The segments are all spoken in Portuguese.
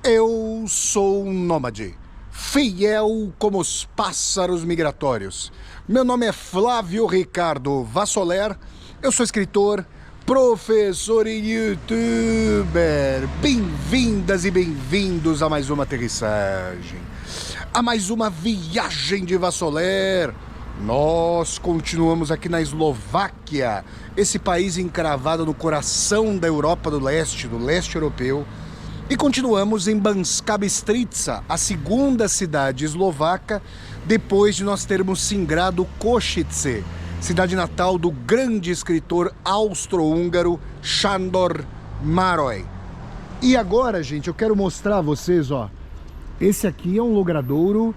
Eu sou um nômade, fiel como os pássaros migratórios. Meu nome é Flávio Ricardo Vassoler, eu sou escritor, professor e youtuber. Bem-vindas e bem-vindos a mais uma aterrissagem, a mais uma viagem de Vassoler. Nós continuamos aqui na Eslováquia, esse país encravado no coração da Europa do leste europeu. E continuamos em Banská Bystrica, a segunda cidade eslovaca, depois de nós termos singrado Košice, cidade natal do grande escritor austro-húngaro Sándor Márai. E agora, gente, eu quero mostrar a vocês, ó, esse aqui é um logradouro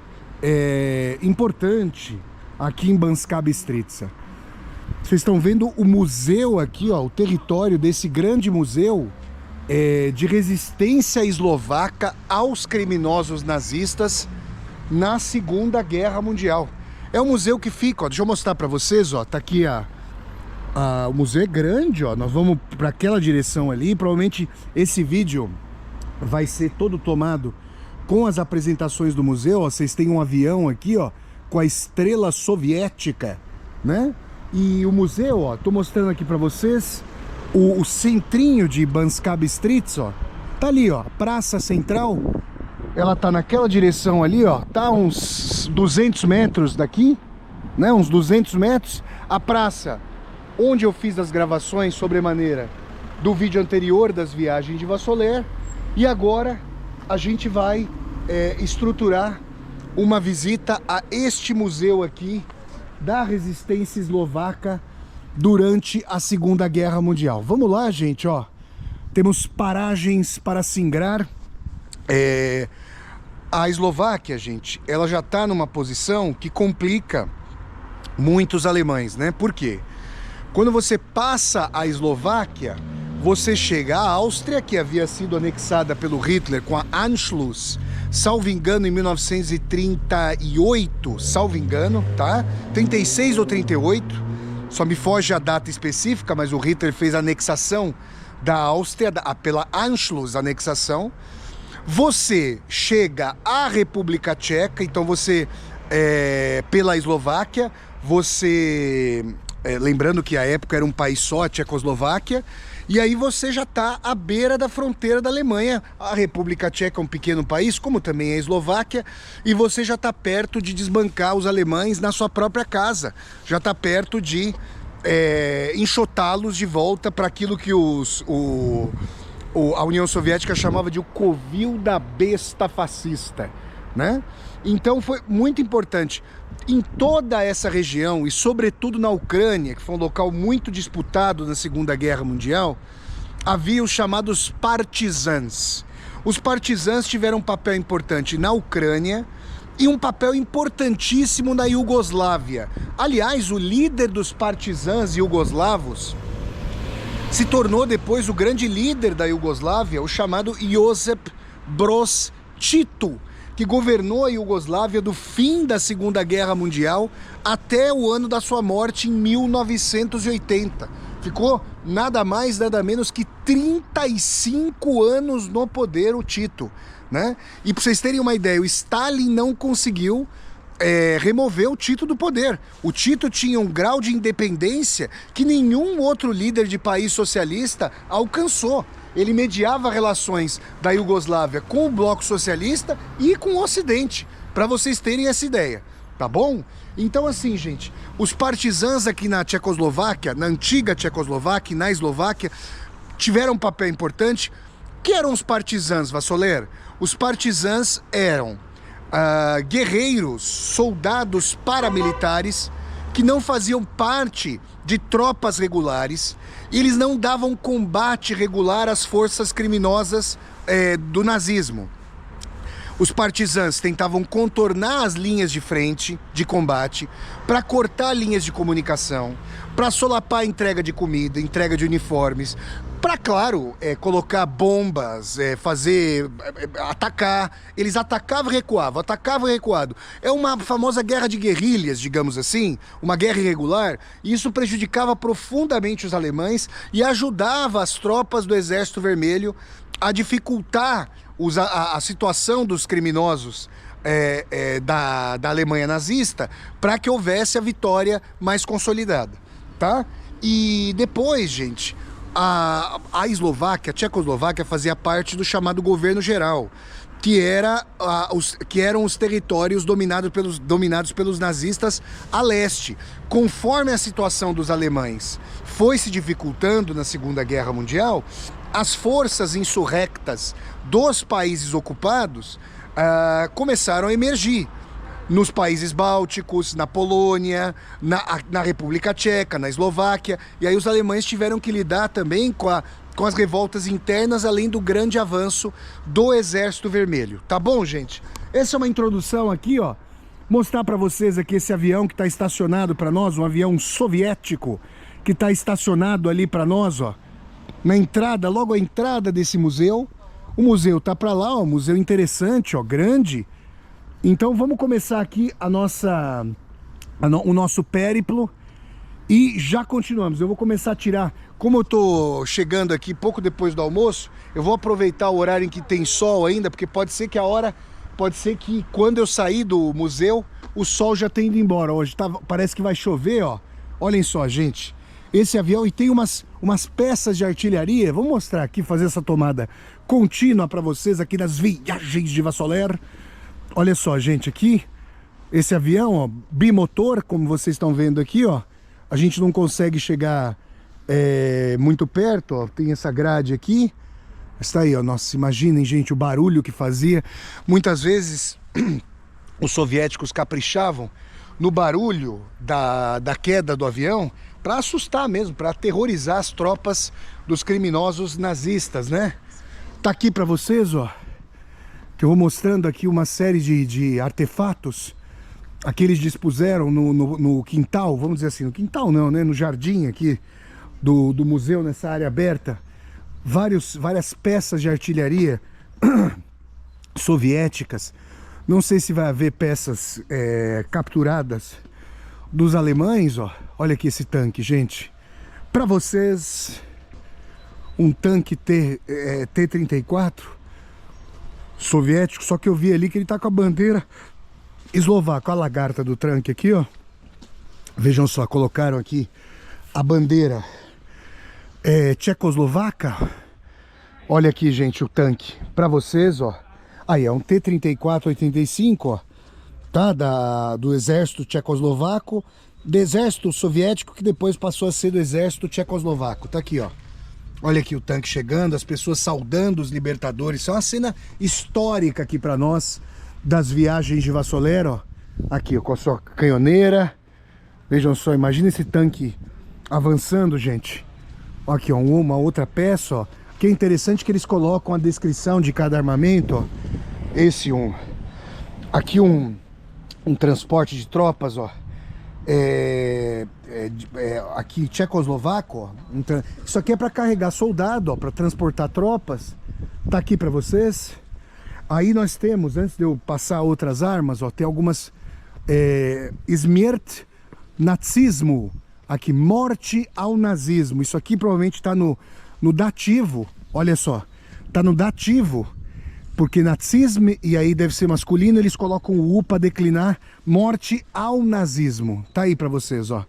importante aqui em Banská Bystrica. Vocês estão vendo o museu aqui, ó, o território desse grande museu de resistência eslovaca aos criminosos nazistas na Segunda Guerra Mundial. É um museu que fica, ó, deixa eu mostrar para vocês, ó, tá aqui o museu é grande, ó, nós vamos para aquela direção ali, provavelmente esse vídeo vai ser todo tomado com as apresentações do museu, ó, vocês têm um avião aqui, ó, com a estrela soviética, né? E o museu, ó, tô mostrando aqui para vocês o centrinho de Banská Bystrica, ó, tá ali, ó, praça central, ela tá naquela direção ali, ó, tá uns 200 metros daqui, né, uns 200 metros, a praça onde eu fiz as gravações sobremaneira do vídeo anterior das viagens de Vassoler, e agora a gente vai estruturar uma visita a este museu aqui da resistência eslovaca durante a Segunda Guerra Mundial. Vamos lá, gente, ó. Temos paragens para singrar. A Eslováquia, gente, ela já está numa posição que complica muitos alemães, né? Por quê? Quando você passa a Eslováquia, você chega à Áustria, que havia sido anexada pelo Hitler com a Anschluss, salvo engano, em 1938, salvo engano, tá? 36 ou 38, só me foge a data específica, mas o Hitler fez a anexação da Áustria, pela Anschluss, anexação. Você chega à República Tcheca, então você, pela Eslováquia, você, lembrando que a época era um país só, a Tchecoslováquia, e aí você já está à beira da fronteira da Alemanha. A República Tcheca é um pequeno país, como também a Eslováquia, e você já está perto de desbancar os alemães na sua própria casa. Já está perto de enxotá-los de volta para aquilo que a União Soviética chamava de o covil da besta fascista, né? Então foi muito importante. Em toda essa região, e sobretudo na Ucrânia, que foi um local muito disputado na Segunda Guerra Mundial, havia os chamados partisans. Os partisans tiveram um papel importante na Ucrânia e um papel importantíssimo na Iugoslávia. Aliás, o líder dos partisans iugoslavos se tornou depois o grande líder da Iugoslávia, o chamado Josip Broz Tito, que governou a Iugoslávia do fim da Segunda Guerra Mundial até o ano da sua morte em 1980. Ficou nada mais, nada menos que 35 anos no poder o Tito, né? E para vocês terem uma ideia, o Stalin não conseguiu remover o Tito do poder. O Tito tinha um grau de independência que nenhum outro líder de país socialista alcançou. Ele mediava relações da Iugoslávia com o bloco socialista e com o Ocidente, para vocês terem essa ideia, tá bom? Então assim, gente, os partisans aqui na Tchecoslováquia, na antiga Tchecoslováquia, na Eslováquia, tiveram um papel importante. O que eram os partisans, Vassoler? Os partisans eram guerreiros, soldados paramilitares que não faziam parte de tropas regulares, e eles não davam combate regular às forças criminosas do nazismo. Os partisans tentavam contornar as linhas de frente de combate para cortar linhas de comunicação, para solapar a entrega de comida, entrega de uniformes, para, claro, colocar bombas, atacar. Eles atacavam e recuavam, atacavam e recuavam. É uma famosa guerra de guerrilhas, digamos assim, uma guerra irregular, e isso prejudicava profundamente os alemães e ajudava as tropas do Exército Vermelho a dificultar a situação dos criminosos da Alemanha nazista, para que houvesse a vitória mais consolidada, tá? E depois, gente, a Eslováquia, a Tchecoslováquia fazia parte do chamado governo geral, que eram os territórios dominados pelos nazistas a leste. Conforme a situação dos alemães foi se dificultando na Segunda Guerra Mundial, as forças insurrectas dos países ocupados começaram a emergir nos países bálticos, na Polônia, na República Tcheca, na Eslováquia, e aí os alemães tiveram que lidar também com as revoltas internas, além do grande avanço do Exército Vermelho. Tá bom, gente? Essa é uma introdução aqui, ó. Mostrar para vocês aqui esse avião que está estacionado para nós, um avião soviético que está estacionado ali para nós, ó. Na entrada, logo à entrada desse museu. O museu tá para lá, ó, um museu interessante, ó, grande. Então vamos começar aqui o nosso périplo e já continuamos. Eu vou começar a tirar, como eu tô chegando aqui pouco depois do almoço, eu vou aproveitar o horário em que tem sol ainda, porque pode ser que quando eu sair do museu, o sol já tenha ido embora. Hoje parece que vai chover, ó. Olhem só, gente, esse avião, e tem umas peças de artilharia. Vou mostrar aqui, fazer essa tomada contínua para vocês aqui nas viagens de Vassoler. Olha só, gente, aqui, esse avião, ó, bimotor, como vocês estão vendo aqui, ó. A gente não consegue chegar muito perto, ó. Tem essa grade aqui. Está aí, ó. Nossa, imaginem, gente, o barulho que fazia. Muitas vezes os soviéticos caprichavam no barulho da queda do avião para assustar mesmo, para aterrorizar as tropas dos criminosos nazistas, né? Tá aqui para vocês, ó, que eu vou mostrando aqui uma série de artefatos que eles dispuseram no quintal, vamos dizer assim, no quintal não, né? No jardim aqui do museu, nessa área aberta. Várias peças de artilharia soviéticas. Não sei se vai haver peças capturadas dos alemães, ó. Olha aqui esse tanque, gente. Para vocês, um tanque T-34 soviético, só que eu vi ali que ele tá com a bandeira eslovaca. A lagarta do tanque aqui, ó. Vejam só, colocaram aqui a bandeira tchecoslovaca. Olha aqui, gente, o tanque para vocês, ó. Aí é um T-34-85, ó, tá? Do exército tchecoslovaco, do exército soviético, que depois passou a ser do exército tchecoslovaco. Tá aqui, ó. Olha aqui o tanque chegando, as pessoas saudando os libertadores. Isso é uma cena histórica aqui para nós, das viagens de Vassoler, ó. Aqui, ó, com a sua canhoneira. Vejam só, imagina esse tanque avançando, gente. Aqui, ó, uma outra peça, ó. Que é interessante que eles colocam a descrição de cada armamento, ó. Aqui um transporte de tropas, ó. Aqui tchecoslovaco, ó. Isso aqui é para carregar soldado, ó, para transportar tropas. Tá aqui para vocês. Aí nós temos, antes de eu passar outras armas, ó, tem algumas Smrt nazismo. Aqui, morte ao nazismo. Isso aqui provavelmente está no dativo. Olha só, tá no dativo, porque nazismo, e aí deve ser masculino, eles colocam o U para declinar morte ao nazismo. Tá aí para vocês, ó.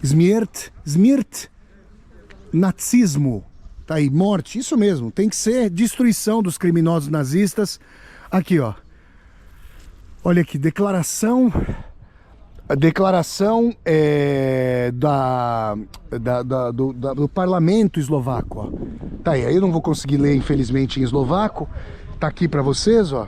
Smrt nazismo. Tá aí, morte, isso mesmo, tem que ser destruição dos criminosos nazistas. Aqui, ó. Olha aqui, declaração do parlamento eslovaco, ó. Tá aí eu não vou conseguir ler, infelizmente, em eslovaco. Tá aqui para vocês, ó.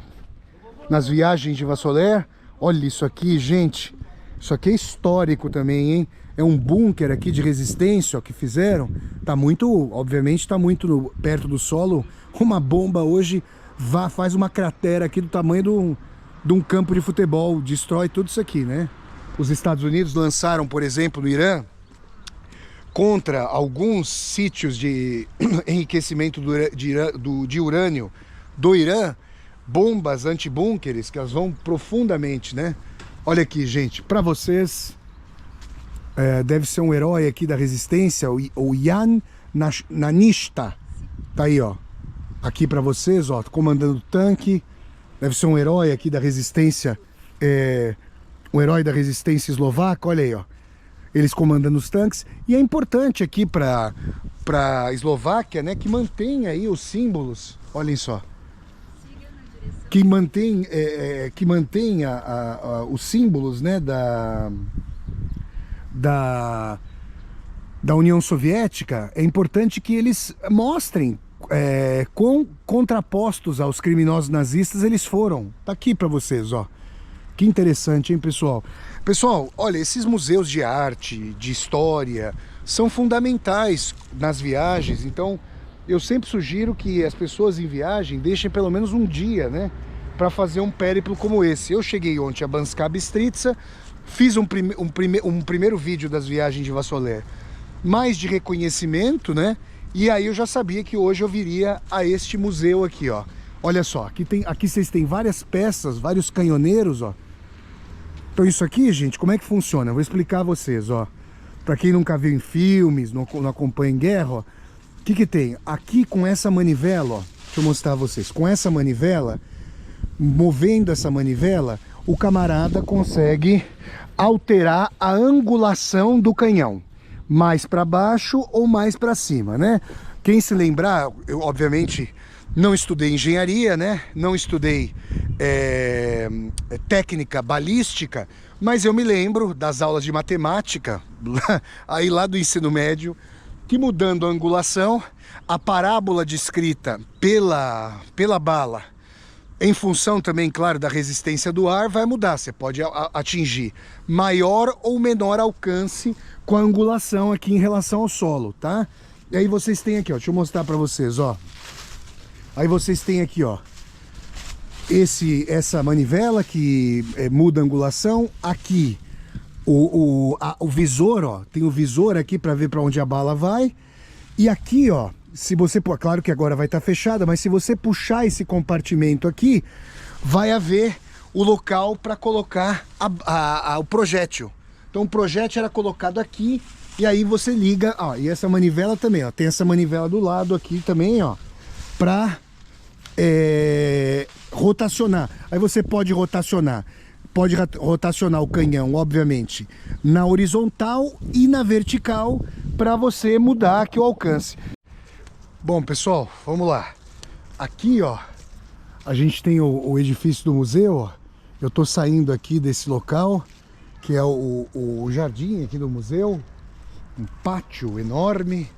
Nas viagens de Vassoler. Olha isso aqui, gente. Isso aqui é histórico também, hein? É um bunker aqui de resistência, ó, que fizeram. Tá muito, obviamente, tá muito perto do solo. Uma bomba hoje faz uma cratera aqui do tamanho de um campo de futebol. Destrói tudo isso aqui, né? Os Estados Unidos lançaram, por exemplo, no Irã, contra alguns sítios de enriquecimento de urânio do Irã, bombas antibúnkeres que elas vão profundamente, né? Olha aqui, gente, para vocês, deve ser um herói aqui da resistência, o Jan Nanishta. Tá aí, ó. aqui para vocês, ó, comandando o tanque. Deve ser um herói aqui da resistência, um herói da resistência eslovaca, olha aí, ó. Eles comandando os tanques. E é importante aqui para a Eslováquia, né, que mantém aí os símbolos, olhem só. Que mantém, os símbolos, né, da União Soviética. É importante que eles mostrem contrapostos aos criminosos nazistas eles foram. Tá aqui para vocês, ó. Que interessante, hein, pessoal? Pessoal, olha, esses museus de arte, de história, são fundamentais nas viagens. Então, eu sempre sugiro que as pessoas em viagem deixem pelo menos um dia, né, para fazer um périplo como esse. Eu cheguei ontem a Banská Bystrica, fiz um primeiro vídeo das viagens de Vassoler, mais de reconhecimento, né? E aí eu já sabia que hoje eu viria a este museu aqui, ó. Olha só, aqui vocês têm várias peças, vários canhoneiros, ó. Então isso aqui, gente, como é que funciona? Eu vou explicar a vocês, ó. Pra quem nunca viu em filmes, não acompanha em guerra, ó. O que tem? Aqui com essa manivela, ó. Deixa eu mostrar a vocês. Com essa manivela, movendo essa manivela, o camarada consegue alterar a angulação do canhão. Mais para baixo ou mais para cima, né? Quem se lembrar, eu obviamente não estudei engenharia, né? Não estudei técnica balística, mas eu me lembro das aulas de matemática, aí lá do ensino médio, que mudando a angulação, a parábola descrita pela bala, em função também, claro, da resistência do ar, vai mudar. Você pode atingir maior ou menor alcance com a angulação aqui em relação ao solo, tá? E aí vocês têm aqui, ó, deixa eu mostrar pra vocês, ó. Aí vocês têm aqui, ó, essa manivela que muda a angulação. Aqui o visor, ó, tem o visor aqui para ver para onde a bala vai. E aqui, ó, se você, claro que agora vai estar fechada, mas se você puxar esse compartimento aqui, vai haver o local para colocar o projétil. Então o projétil era colocado aqui e aí você liga, ó, e essa manivela também, ó, tem essa manivela do lado aqui também, ó, para rotacionar. Aí você pode rotacionar o canhão, obviamente, na horizontal e na vertical para você mudar aqui o alcance. Bom, pessoal, vamos lá. Aqui, ó, a gente tem o edifício do museu, ó. Eu tô saindo aqui desse local, que é o jardim aqui do museu, um pátio enorme.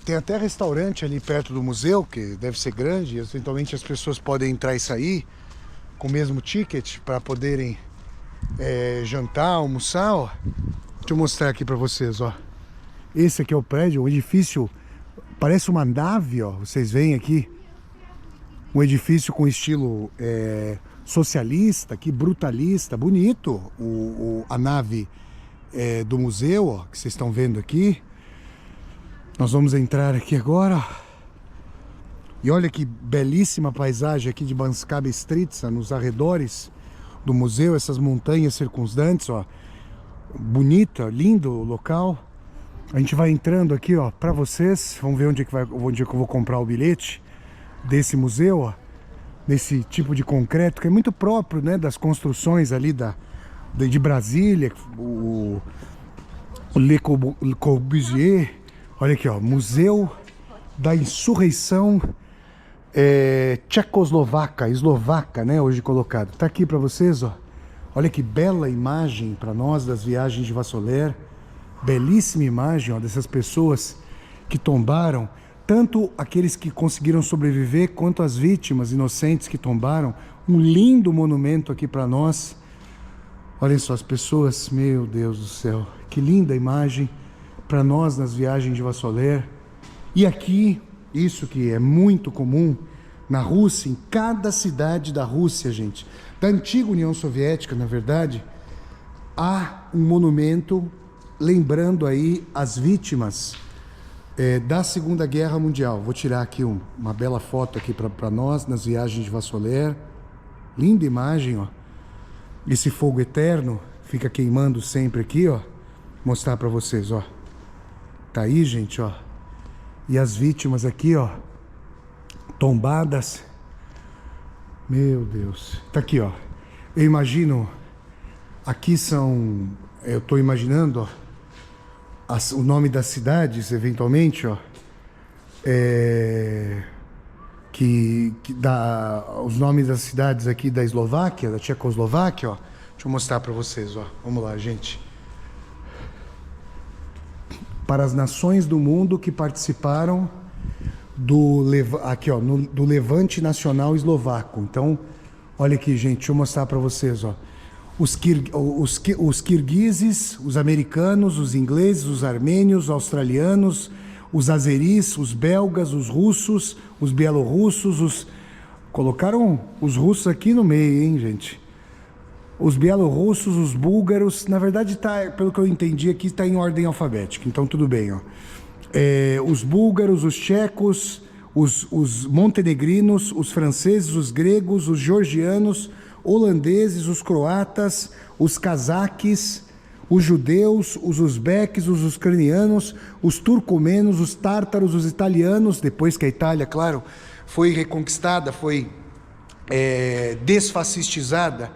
Tem até restaurante ali perto do museu, que deve ser grande, eventualmente as pessoas podem entrar e sair com o mesmo ticket para poderem jantar, almoçar, ó. Deixa eu mostrar aqui para vocês, ó. Esse aqui é o prédio, um edifício, parece uma nave, ó. Vocês veem aqui, um edifício com estilo socialista, aqui, brutalista, bonito. A nave do museu, ó, que vocês estão vendo aqui. Nós vamos entrar aqui agora. E olha que belíssima paisagem aqui de Banská Bystrica, nos arredores do museu, essas montanhas circundantes, ó. Bonita, lindo o local. A gente vai entrando aqui, ó, para vocês. Vamos ver onde é que eu vou comprar o bilhete desse museu, ó. Desse tipo de concreto, que é muito próprio, né, das construções ali de Brasília, o Le Corbusier. Olha aqui, ó, Museu da Insurreição Tchecoslovaca, eslovaca, né, hoje colocado. Tá aqui para vocês, ó. Olha que bela imagem para nós das viagens de Vassoler. Belíssima imagem, ó, dessas pessoas que tombaram, tanto aqueles que conseguiram sobreviver quanto as vítimas inocentes que tombaram. Um lindo monumento aqui para nós. Olhem só as pessoas, meu Deus do céu, que linda imagem para nós nas viagens de Vassoler. E aqui, isso que é muito comum na Rússia, em cada cidade da Rússia, gente, da antiga União Soviética, na verdade, há um monumento lembrando aí as vítimas da Segunda Guerra Mundial. Vou tirar aqui uma bela foto aqui para nós nas viagens de Vassoler. Linda imagem, ó. Esse fogo eterno fica queimando sempre aqui, ó. Mostrar para vocês, ó. Tá aí, gente, ó. E as vítimas aqui, ó, tombadas. Meu Deus. Tá aqui, ó. Eu imagino, aqui são, eu tô imaginando, ó, o nome das cidades, eventualmente, ó, que dá os nomes das cidades aqui da Eslováquia, da Tchecoslováquia, ó. Deixa eu mostrar para vocês, ó. Vamos lá, gente. Para as nações do mundo que participaram aqui, ó, do Levante Nacional Eslovaco. Então, olha aqui, gente, deixa eu mostrar para vocês, ó. Os kirguizes, os americanos, os ingleses, os armênios, os australianos, os azeris, os belgas, os russos, os bielorrussos, colocaram os russos aqui no meio, hein, gente? Os bielorrussos, os búlgaros, na verdade, tá, pelo que eu entendi aqui, está em ordem alfabética, então tudo bem, ó. Os búlgaros, os tchecos, os montenegrinos, os franceses, os gregos, os georgianos, holandeses, os croatas, os cazaques, os judeus, os uzbeques, os ucranianos, os turcomenos, os tártaros, os italianos, depois que a Itália, claro, foi reconquistada, foi desfascistizada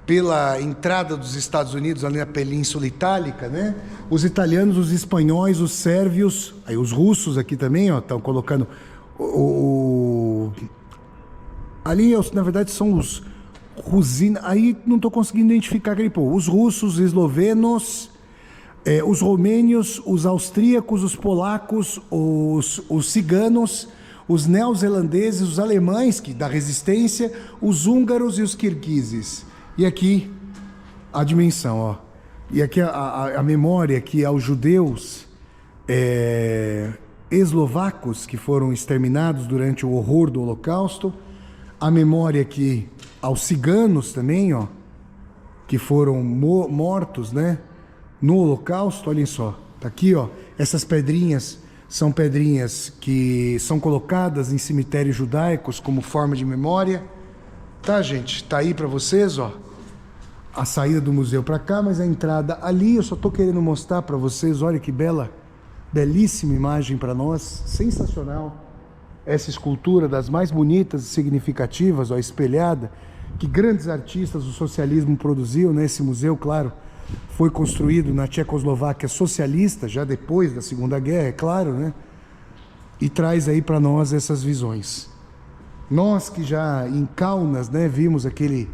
pela entrada dos Estados Unidos ali na Península Itálica, né? Os italianos, os espanhóis, os sérvios, aí os russos aqui também, ó, estão colocando ali, na verdade, são os aí não estou conseguindo identificar aquele povo. Os russos, os eslovenos, os romênios, os austríacos, os polacos, os ciganos, os neozelandeses, os alemães da resistência, os húngaros e os kirguizes. E aqui a dimensão, ó. E aqui a memória que aos judeus eslovacos que foram exterminados durante o horror do Holocausto, a memória aqui aos ciganos também, ó, que foram mortos, né, no Holocausto. Olhem só, tá aqui, ó, essas pedrinhas são pedrinhas que são colocadas em cemitérios judaicos como forma de memória, tá, gente? Tá aí para vocês, ó, a saída do museu para cá, mas a entrada ali. Eu só tô querendo mostrar para vocês, olha que belíssima imagem para nós, sensacional. Essa escultura das mais bonitas e significativas, ó, espelhada, que grandes artistas do socialismo produziu, né? Esse museu, claro, foi construído na Tchecoslováquia socialista, já depois da Segunda Guerra, é claro, né? E traz aí para nós essas visões. Nós que já em Kaunas, né, vimos aquele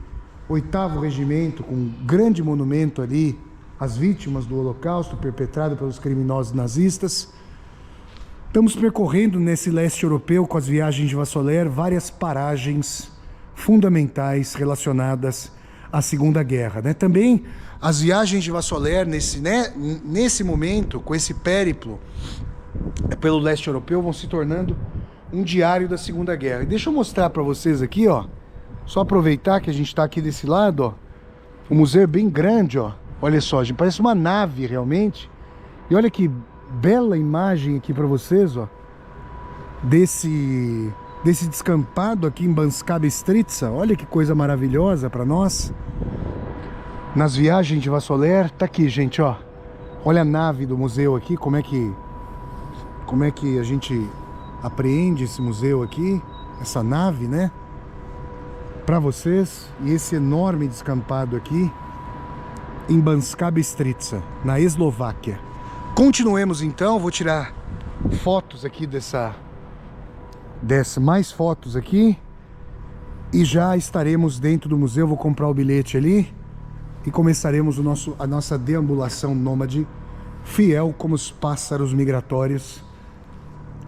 8º Regimento com um grande monumento ali às vítimas do Holocausto perpetrado pelos criminosos nazistas. Estamos percorrendo nesse leste europeu, com as viagens de Vassoler, várias paragens fundamentais relacionadas à Segunda Guerra, né? Também as viagens de Vassoler, nesse momento, com esse périplo pelo leste europeu, vão se tornando um diário da Segunda Guerra. E deixa eu mostrar para vocês aqui, ó, só aproveitar que a gente está aqui desse lado, ó, o museu é bem grande, ó, olha só, gente, parece uma nave realmente. E olha que bela imagem aqui para vocês, ó, desse descampado aqui em Banska Bystrica. Olha que coisa maravilhosa para nós. Nas viagens de Vassoler, tá aqui, gente, ó. Olha a nave do museu aqui, como é que a gente apreende esse museu aqui, essa nave, né? Para vocês, e esse enorme descampado aqui em Banska Bystrica, na Eslováquia. Continuemos então, vou tirar fotos aqui mais fotos aqui e já estaremos dentro do museu. Vou comprar o bilhete ali e começaremos a nossa deambulação nômade, fiel como os pássaros migratórios,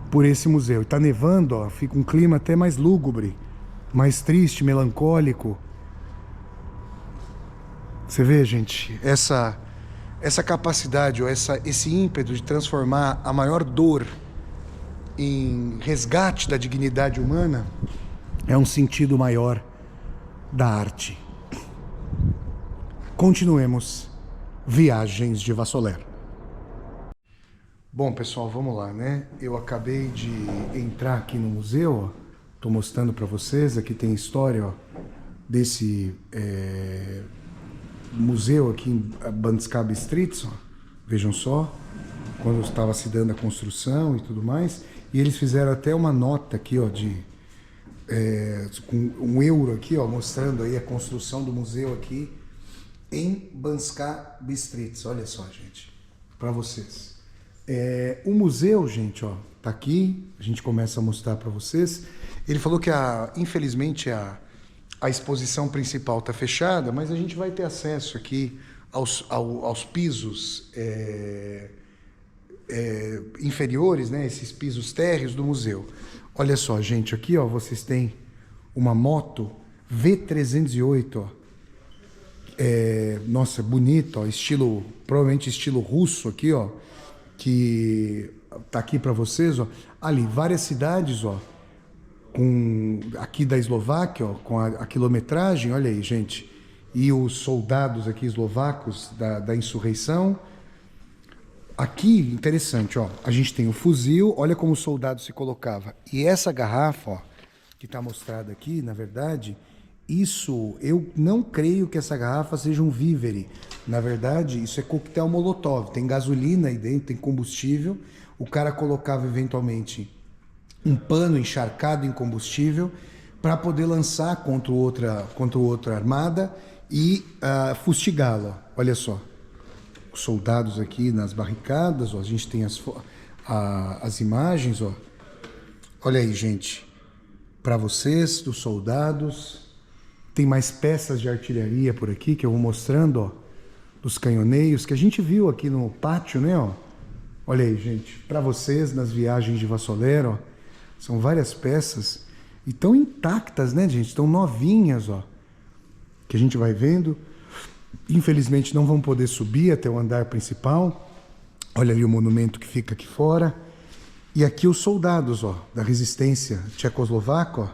por esse museu. E tá nevando, ó, fica um clima até mais lúgubre, mais triste, melancólico. Você vê, gente, essa capacidade, ou esse ímpeto de transformar a maior dor em resgate da dignidade humana, é um sentido maior da arte. Continuemos viagens de Vassoler. Bom, pessoal, vamos lá, né? Eu acabei de entrar aqui no museu, ó. Tô mostrando para vocês, aqui tem história, ó, desse museu aqui em Banska Bystrica, ó. Vejam só, quando estava se dando a construção e tudo mais. E eles fizeram até uma nota aqui, ó, com um euro aqui, ó, mostrando aí a construção do museu aqui em Banska Bystrica. Olha só, gente, para vocês. O museu, gente, ó, tá aqui, a gente começa a mostrar para vocês. Ele falou que, infelizmente, a exposição principal tá fechada, mas a gente vai ter acesso aqui aos pisos inferiores, né, esses pisos térreos do museu. Olha só, gente, aqui, ó, vocês têm uma moto V308, ó. Nossa, bonito, ó, provavelmente estilo russo aqui, ó, que tá aqui para vocês, ó. Ali, várias cidades, ó, aqui da Eslováquia, ó, com a quilometragem, olha aí, gente, e os soldados aqui eslovacos da insurreição. Aqui, interessante, ó, a gente tem o fuzil, olha como o soldado se colocava. E essa garrafa, ó, que está mostrada aqui, na verdade, eu não creio que essa garrafa seja um vívere. Na verdade, isso é coquetel Molotov. Tem gasolina aí dentro, tem combustível. O cara colocava, eventualmente, um pano encharcado em combustível para poder lançar contra outra armada e fustigá-la. Olha só. Os soldados aqui nas barricadas, ó, a gente tem as imagens, ó. Olha aí, gente, para vocês, dos soldados. Tem mais peças de artilharia por aqui que eu vou mostrando, ó, dos canhoneiros que a gente viu aqui no pátio, né, ó. Olha aí, gente, para vocês nas viagens de Vassoler, ó, são várias peças e estão intactas, né, gente? Estão novinhas, ó, que a gente vai vendo. Infelizmente não vão poder subir até o andar principal. Olha ali o monumento que fica aqui fora. E aqui os soldados, ó, da resistência tchecoslovaca, ó,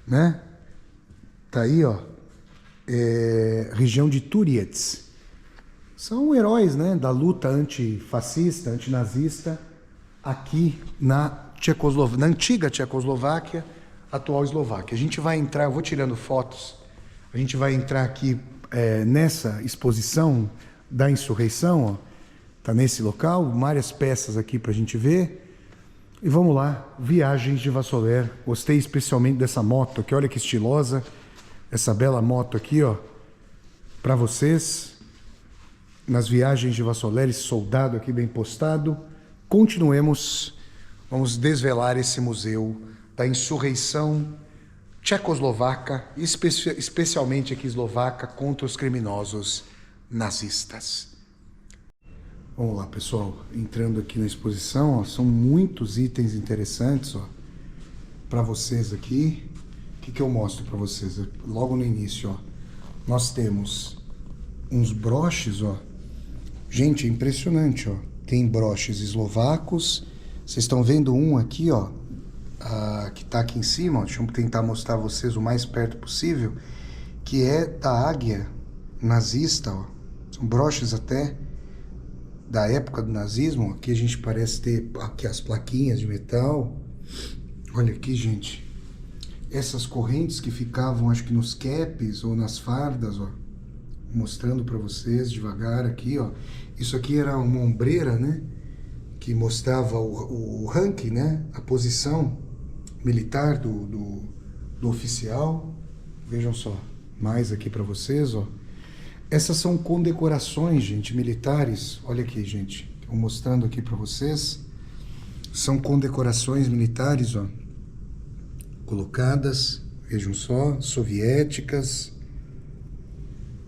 né? Tá aí, ó, região de Turiec. São heróis, né, da luta antifascista, antinazista, aqui na antiga Tchecoslováquia, atual Eslováquia. A gente vai entrar, eu vou tirando fotos, a gente vai entrar aqui nessa exposição da insurreição, ó, tá nesse local, várias peças aqui pra gente ver. E vamos lá, viagens de Vassoler. Gostei especialmente dessa moto aqui, olha que estilosa, essa bela moto aqui, ó, para vocês. Nas viagens de Vassoler, esse soldado aqui bem postado. Continuemos, vamos desvelar esse museu da insurreição tchecoslovaca, especialmente aqui eslovaca, contra os criminosos nazistas. Vamos lá, pessoal, entrando aqui na exposição, ó, são muitos itens interessantes, ó, para vocês aqui. O que eu mostro para vocês? Logo no início, ó, nós temos uns broches, ó. Gente, é impressionante, ó. Tem broches eslovacos. Vocês estão vendo um aqui, ó, que tá aqui em cima, ó. Deixa eu tentar mostrar a vocês o mais perto possível, que é da águia nazista, ó. São broches até da época do nazismo. Aqui a gente parece ter aqui as plaquinhas de metal. Olha aqui, gente. Essas correntes que ficavam, acho que nos capes ou nas fardas, ó. Mostrando para vocês devagar aqui, ó. Isso aqui era uma ombreira, né? Que mostrava o ranking, né? A posição militar do oficial. Vejam só, mais aqui para vocês, ó. Essas são condecorações, gente, militares. Olha aqui, gente. Estou mostrando aqui para vocês. São condecorações militares, ó. Colocadas, vejam só, soviéticas,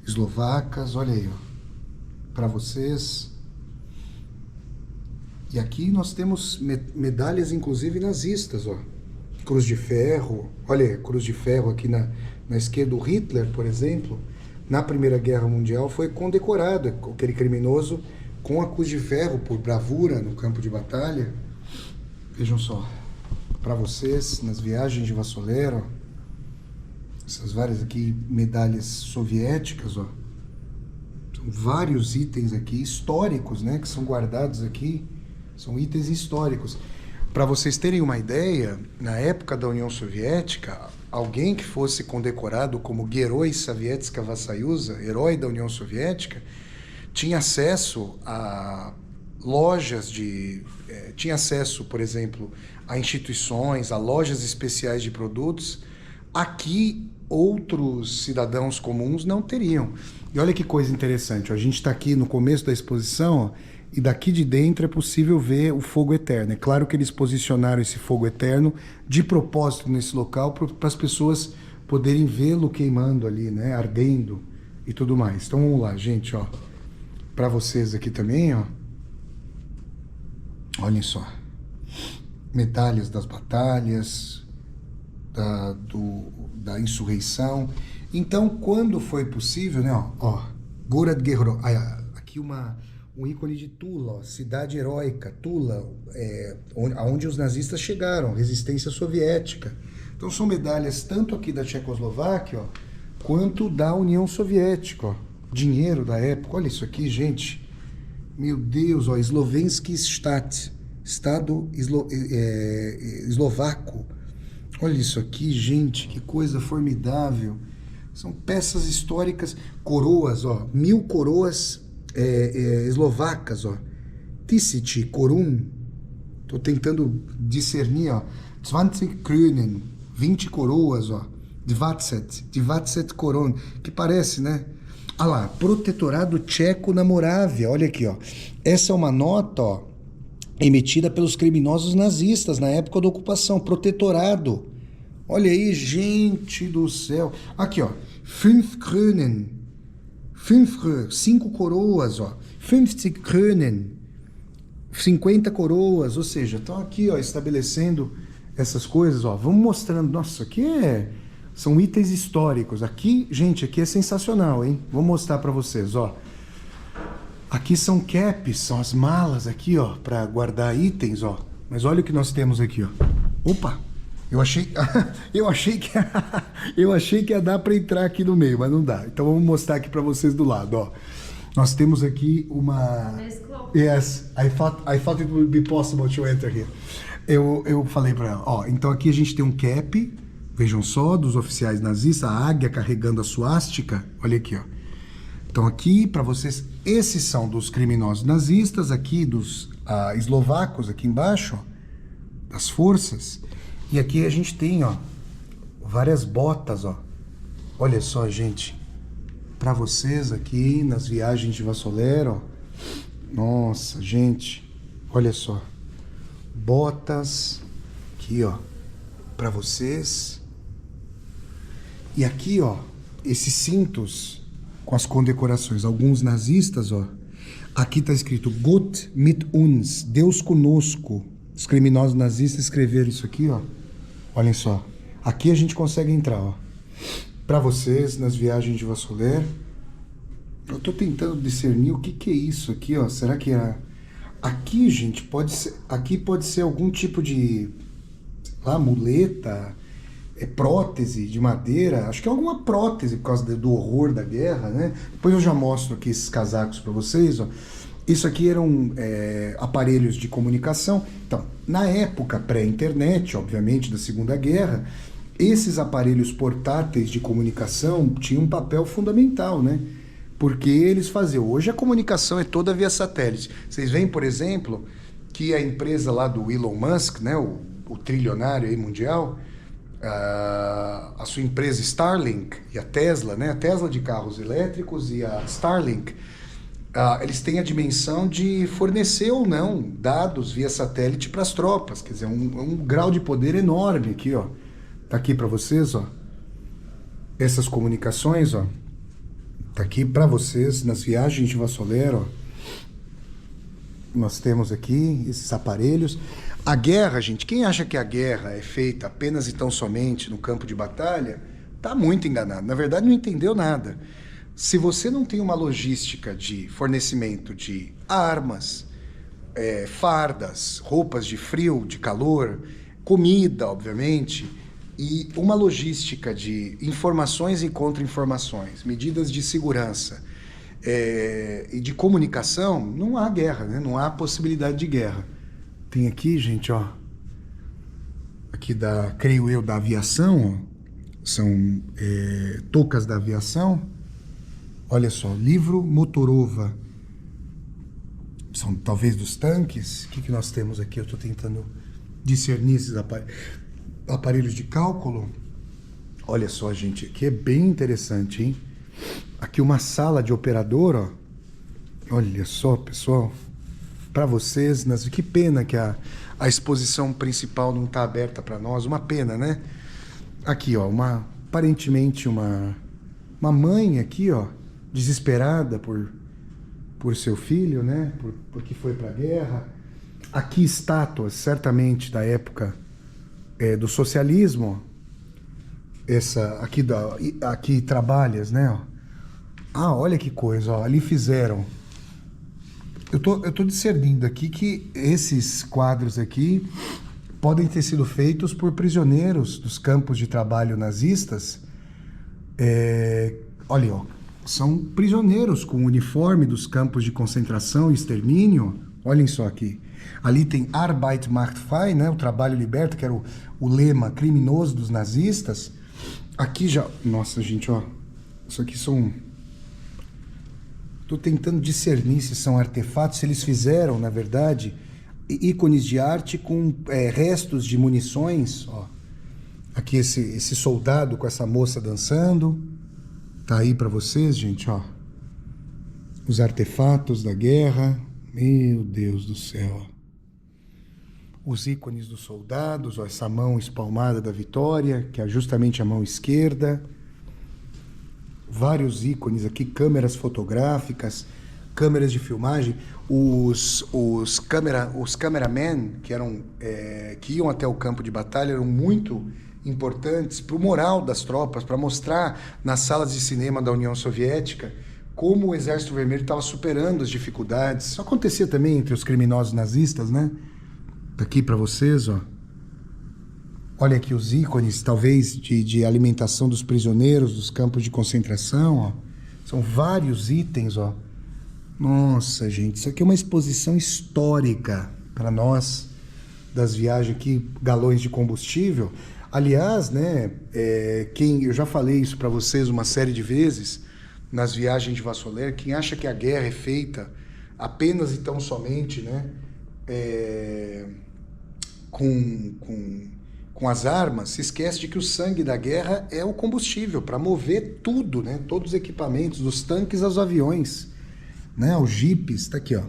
eslovacas, olha aí, ó, para vocês. E aqui nós temos medalhas, inclusive nazistas, ó. Cruz de ferro, olha aí, cruz de ferro aqui na esquerda. O Hitler, por exemplo, na Primeira Guerra Mundial foi condecorado, aquele criminoso, com a cruz de ferro por bravura no campo de batalha. Vejam só, para vocês, nas viagens de Vassoler, ó, essas várias aqui medalhas soviéticas, ó. São vários itens aqui históricos, né, que são guardados aqui. São itens históricos. Para vocês terem uma ideia, na época da União Soviética, alguém que fosse condecorado como Geroi Sovietska Vassayusa, herói da União Soviética, tinha acesso a lojas tinha acesso, por exemplo, a instituições, a lojas especiais de produtos. Aqui, outros cidadãos comuns não teriam. E olha que coisa interessante, ó, a gente está aqui no começo da exposição, ó, e daqui de dentro é possível ver o fogo eterno. É claro que eles posicionaram esse fogo eterno de propósito nesse local para as pessoas poderem vê-lo queimando ali, né, ardendo e tudo mais. Então vamos lá, gente, ó, para vocês aqui também, ó. Olhem só, medalhas das batalhas, da insurreição. Então, quando foi possível, né, ó, Gorod Guerrero, aqui um ícone de Tula, ó, cidade heróica, Tula, onde os nazistas chegaram, resistência soviética. Então são medalhas tanto aqui da Tchecoslováquia, ó, quanto da União Soviética, ó. Dinheiro da época, olha isso aqui, gente. Meu Deus, ó, Slovenský Stát, Estado eslovaco. Olha isso aqui, gente, que coisa formidável. São peças históricas, coroas, ó, 1000 coroas eslovacas, ó. Tisíci korun. Tô tentando discernir, ó. 20 Kronen, 20 coroas, ó. 20 koron, que parece, né? Ah lá, protetorado tcheco na Morávia, olha aqui, ó. Essa é uma nota, ó, emitida pelos criminosos nazistas na época da ocupação, protetorado. Olha aí, gente do céu. Aqui, ó, 5 Kronen, 5 coroas, ó, 50 Kronen, 50 coroas, ou seja, estão aqui, ó, estabelecendo essas coisas, ó. Vamos mostrando, nossa, aqui são itens históricos. Aqui, gente, aqui é sensacional, hein? Vou mostrar para vocês, ó. Aqui são caps, são as malas aqui, ó, para guardar itens, ó. Mas olha o que nós temos aqui, ó. Opa! Eu achei que ia dar para entrar aqui no meio, mas não dá. Então vamos mostrar aqui para vocês do lado, ó. Nós temos aqui uma... Yes, I thought it would be possible to enter here. Eu falei para ela, ó, então aqui a gente tem um cap, vejam só, dos oficiais nazistas, a águia carregando a suástica, olha aqui, ó. Então aqui, para vocês, esses são dos criminosos nazistas, aqui dos eslovacos, aqui embaixo, ó, das forças. E aqui a gente tem, ó, várias botas, ó. Olha só, gente, para vocês aqui nas viagens de Vassoler, ó. Nossa, gente, olha só. Botas, aqui, ó, para vocês. E aqui, ó, esses cintos com as condecorações, alguns nazistas, ó. Aqui tá escrito Gott mit uns, Deus conosco. Os criminosos nazistas escreveram isso aqui, ó. Olhem só. Aqui a gente consegue entrar, ó. Para vocês, nas viagens de Vassoler. Eu tô tentando discernir o que é isso aqui, ó. Será que é... Aqui, gente, pode ser algum tipo de... sei lá, muleta, prótese de madeira. Acho que é alguma prótese por causa do horror da guerra, né? Depois eu já mostro aqui esses casacos para vocês, ó. Isso aqui eram aparelhos de comunicação. Então, na época pré-internet, obviamente, da Segunda Guerra, esses aparelhos portáteis de comunicação tinham um papel fundamental, né? Porque eles faziam... Hoje a comunicação é toda via satélite. Vocês veem, por exemplo, que a empresa lá do Elon Musk, né, o trilionário aí mundial, a sua empresa Starlink e a Tesla, né, a Tesla de carros elétricos e a Starlink, eles têm a dimensão de fornecer ou não dados via satélite para as tropas. Quer dizer, um grau de poder enorme aqui, ó. Tá aqui para vocês, ó. Essas comunicações, ó. Tá aqui para vocês nas viagens de Vassoler, ó. Nós temos aqui esses aparelhos. A guerra, gente, quem acha que a guerra é feita apenas e tão somente no campo de batalha, tá muito enganado. Na verdade, não entendeu nada. Se você não tem uma logística de fornecimento de armas, fardas, roupas de frio, de calor, comida, obviamente, e uma logística de informações e contra-informações, medidas de segurança e de comunicação, não há guerra, né? Não há possibilidade de guerra. Tem aqui, gente, ó, aqui creio eu, da aviação, ó, são toucas da aviação. Olha só, livro Motorova, são talvez dos tanques. O que nós temos aqui? Eu estou tentando discernir esses aparelhos de cálculo. Olha só, gente, aqui é bem interessante, hein? Aqui uma sala de operador, ó. Olha só, pessoal, para vocês, que pena que a exposição principal não está aberta para nós, uma pena, né? Aqui, ó, aparentemente uma mãe aqui, ó, desesperada por seu filho, né? Porque foi para a guerra. Aqui estátuas, certamente da época do socialismo. Essa aqui trabalhas, né? Ó. Ah, olha que coisa, ó, ali fizeram. Eu tô discernindo aqui que esses quadros aqui podem ter sido feitos por prisioneiros dos campos de trabalho nazistas. Olha, ó, são prisioneiros com o uniforme dos campos de concentração e extermínio. Olhem só aqui. Ali tem Arbeit macht frei, né? O trabalho liberta, que era o lema criminoso dos nazistas. Aqui já... Nossa, gente, ó. Isso aqui são... Estou tentando discernir se são artefatos, se eles fizeram, na verdade, ícones de arte com restos de munições. Ó. Aqui esse soldado com essa moça dançando. Tá aí para vocês, gente, ó. Os artefatos da guerra. Meu Deus do céu. Os ícones dos soldados, ó, essa mão espalmada da vitória, que é justamente a mão esquerda. Vários ícones aqui, câmeras fotográficas, câmeras de filmagem, os cameramen que iam até o campo de batalha eram muito importantes para o moral das tropas, para mostrar nas salas de cinema da União Soviética como o Exército Vermelho estava superando as dificuldades. Isso acontecia também entre os criminosos nazistas, né? Tá aqui para vocês, ó. Olha aqui os ícones, talvez, de alimentação dos prisioneiros, dos campos de concentração, ó. São vários itens, ó. Nossa, gente, isso aqui é uma exposição histórica para nós, das viagens aqui, galões de combustível. Aliás, né, eu já falei isso para vocês uma série de vezes, nas viagens de Vassoler, quem acha que a guerra é feita apenas e tão somente, né, com as armas, se esquece de que o sangue da guerra é o combustível para mover tudo, né? Todos os equipamentos, dos tanques aos aviões, né? Os jipes, tá aqui, ó.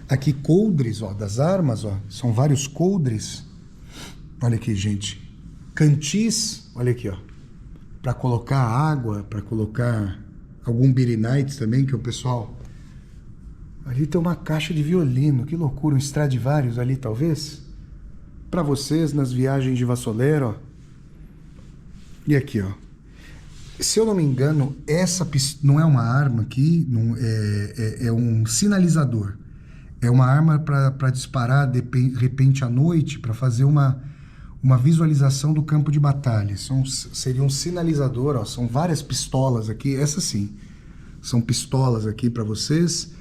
Aqui coldres, ó, das armas, ó. São vários coldres. Olha aqui, gente. Cantis, olha aqui, ó. Para colocar água, para colocar algum Birinites também, que o pessoal... Ali tem uma caixa de violino, que loucura, um Stradivarius ali, talvez... Para vocês nas viagens de Vassoler, ó. E aqui, ó. Se eu não me engano, essa não é uma arma aqui, não, é um sinalizador. É uma arma para disparar de repente à noite, para fazer uma visualização do campo de batalha. Seria um sinalizador, ó. São várias pistolas aqui, essa sim. São pistolas aqui para vocês.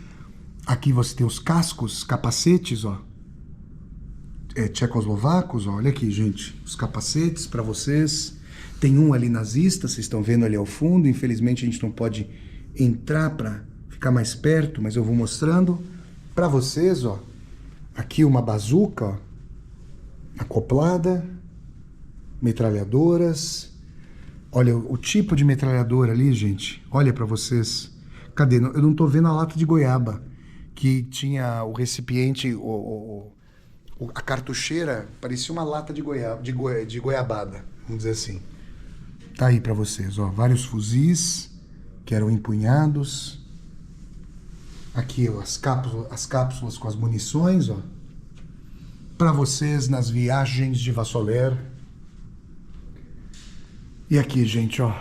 Aqui você tem os cascos, capacetes, ó. Tchecoslovacos, ó, olha aqui, gente, os capacetes para vocês. Tem um ali nazista, vocês estão vendo ali ao fundo. Infelizmente a gente não pode entrar para ficar mais perto, mas eu vou mostrando para vocês, ó. Aqui uma bazuca, ó, acoplada, metralhadoras. Olha o tipo de metralhadora ali, gente. Olha para vocês. Cadê? Eu não tô vendo a lata de goiaba que tinha o recipiente, a cartucheira parecia uma lata de goiabada, vamos dizer assim. Tá aí para vocês, ó, vários fuzis que eram empunhados. Aqui, ó, as cápsulas com as munições, ó. Para vocês nas viagens de Vassoler. E aqui, gente, ó,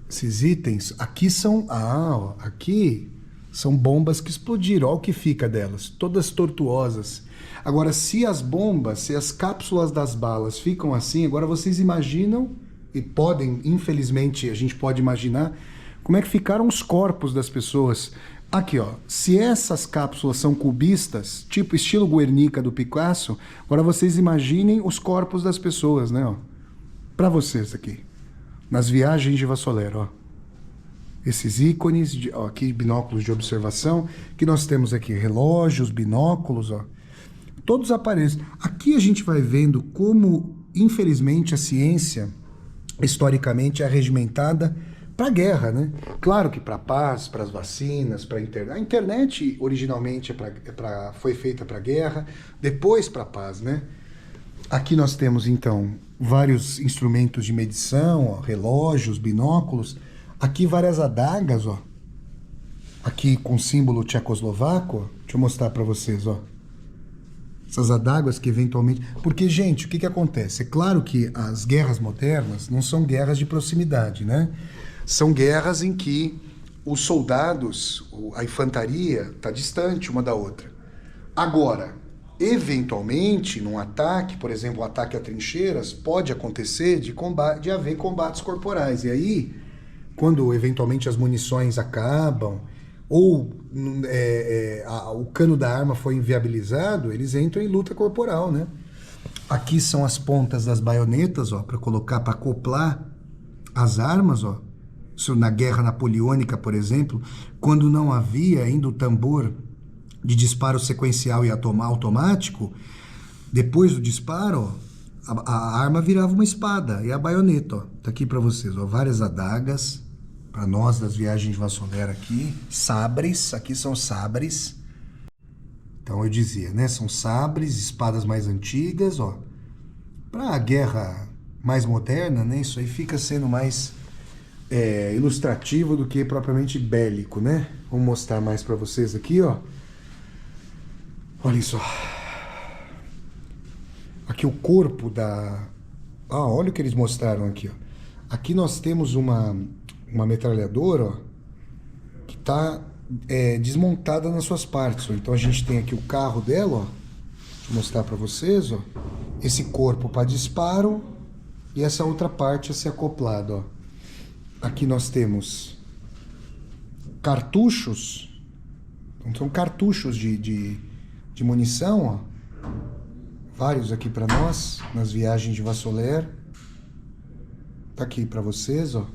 esses itens, aqui são, ó, aqui são bombas que explodiram, olha o que fica delas, todas tortuosas. Agora, se as cápsulas das balas ficam assim, agora vocês imaginam, e podem, infelizmente, a gente pode imaginar, como é que ficaram os corpos das pessoas. Aqui, ó, se essas cápsulas são cubistas, tipo estilo Guernica do Picasso, agora vocês imaginem os corpos das pessoas, né, ó. Para vocês aqui, nas viagens de Vassoler, ó. esses ícones, ó, aqui binóculos de observação, que nós temos aqui relógios, binóculos, ó, todos os aparelhos. Aqui a gente vai vendo como, infelizmente, a ciência, historicamente, é regimentada para a guerra, né? Claro que para a paz, para as vacinas, para a internet. A internet, originalmente, foi feita para a guerra, depois para a paz, né? Aqui nós temos, então, vários instrumentos de medição, ó, relógios, binóculos. Aqui várias adagas, ó. Aqui com símbolo tchecoslovaco, ó. Deixa eu mostrar para vocês, ó. Essas adagas que eventualmente... Porque, gente, o que acontece? É claro que as guerras modernas não são guerras de proximidade, né? São guerras em que os soldados, a infantaria, está distante uma da outra. Agora, eventualmente, num ataque, por exemplo, um ataque a trincheiras, pode acontecer de haver combates corporais. E aí, quando eventualmente as munições acabam, ou o cano da arma foi inviabilizado, eles entram em luta corporal, né? Aqui são as pontas das baionetas, ó, para colocar, para acoplar as armas, ó. Isso na Guerra Napoleônica, por exemplo, quando não havia ainda o tambor de disparo sequencial e automático, depois do disparo, ó, a arma virava uma espada, e a baioneta, ó, tá aqui para vocês, ó, várias adagas, para nós das viagens de Vassoler aqui, sabres, aqui são sabres. Então eu dizia, né, são sabres, espadas mais antigas, ó. Para a guerra mais moderna, né, isso aí fica sendo mais ilustrativo do que propriamente bélico, né? Vou mostrar mais para vocês aqui, ó. Olha só. Aqui o corpo da... Ah, olha o que eles mostraram aqui, ó. Aqui nós temos uma metralhadora, ó, que está desmontada nas suas partes, ó. Então a gente tem aqui o carro dela, ó. Deixa eu mostrar para vocês, ó. Esse corpo para disparo e essa outra parte a ser acoplada, ó. Aqui nós temos cartuchos, então são cartuchos de munição, ó. Vários aqui para nós, nas viagens de Vassoler. Tá aqui para vocês, ó.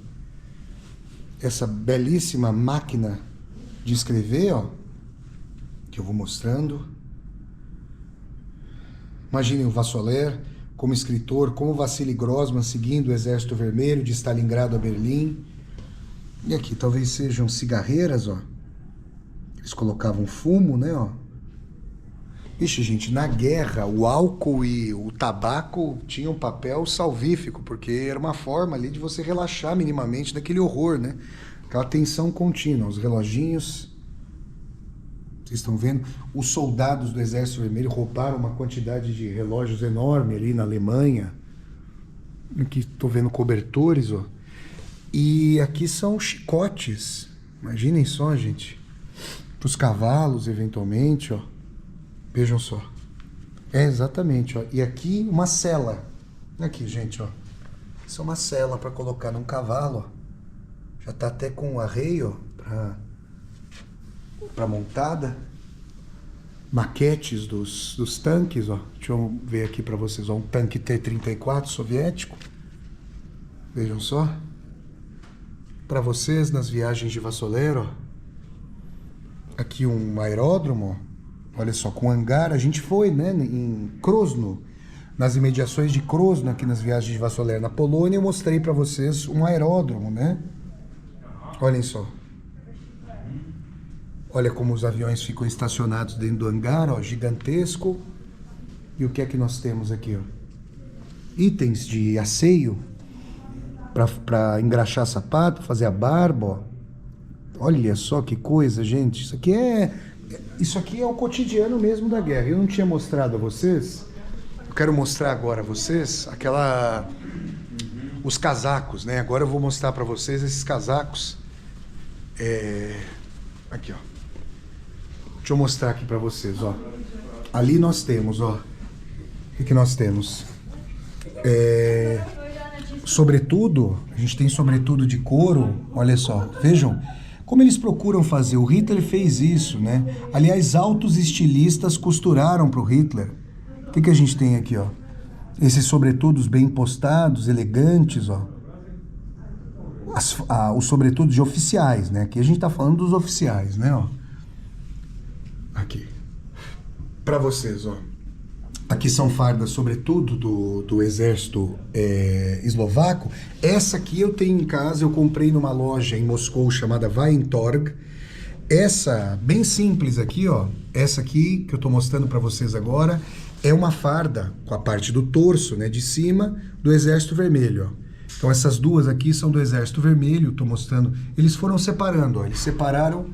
Essa belíssima máquina de escrever, ó, que eu vou mostrando. Imaginem o Vassoler como escritor, como Vassili Grossman seguindo o Exército Vermelho de Stalingrado a Berlim. E aqui talvez sejam cigarreiras, ó. Eles colocavam fumo, né, ó. Ixi, gente, na guerra o álcool e o tabaco tinham um papel salvífico, porque era uma forma ali de você relaxar minimamente daquele horror, né? Aquela tensão contínua, os reloginhos. Vocês estão vendo? Os soldados do Exército Vermelho roubaram uma quantidade de relógios enorme ali na Alemanha. Aqui estou vendo cobertores, ó. E aqui são chicotes. Imaginem só, gente. Para os cavalos, eventualmente, ó. Vejam só. Exatamente, ó. E aqui uma sela. Aqui, gente, ó. Isso é uma sela para colocar num cavalo, ó. Já está até com um arreio, ó, para montada. Maquetes dos tanques, ó. Deixa eu ver aqui para vocês, ó, um tanque T-34 soviético. Vejam só. Para vocês nas viagens de Vassoler, ó. Aqui um aeródromo, ó. Olha só, com hangar. A gente foi, né, em Krosno, nas imediações de Krosno, aqui nas viagens de Vassoler na Polônia, eu mostrei para vocês um aeródromo, né? Olhem só. Olha como os aviões ficam estacionados dentro do hangar, ó, gigantesco. E o que é que nós temos aqui, ó? Itens de asseio para engraxar sapato, fazer a barba, ó. Olha só que coisa, gente. Isso aqui é o cotidiano mesmo da guerra. Eu não tinha mostrado a vocês. Eu quero mostrar agora a vocês os casacos, né? Agora eu vou mostrar para vocês esses casacos. Aqui, ó. Deixa eu mostrar aqui para vocês, ó. Ali nós temos, ó. O que nós temos? Sobretudo, a gente tem sobretudo de couro. Olha só, vejam como eles procuram fazer. O Hitler fez isso, né? Aliás, altos estilistas costuraram para o Hitler. O que a gente tem aqui, ó? Esses sobretudos bem postados, elegantes, ó. os sobretudos de oficiais, né? Aqui a gente tá falando dos oficiais, né? Ó. Aqui. Para vocês, ó. Aqui são fardas, sobretudo, do exército eslovaco. Essa aqui eu tenho em casa, eu comprei numa loja em Moscou chamada Vajentorg. Essa, bem simples aqui, ó. Essa aqui que eu tô mostrando para vocês agora é uma farda com a parte do torso, né, de cima, do Exército Vermelho, ó. Então essas duas aqui são do Exército Vermelho, tô mostrando. Eles foram separando, ó. Eles separaram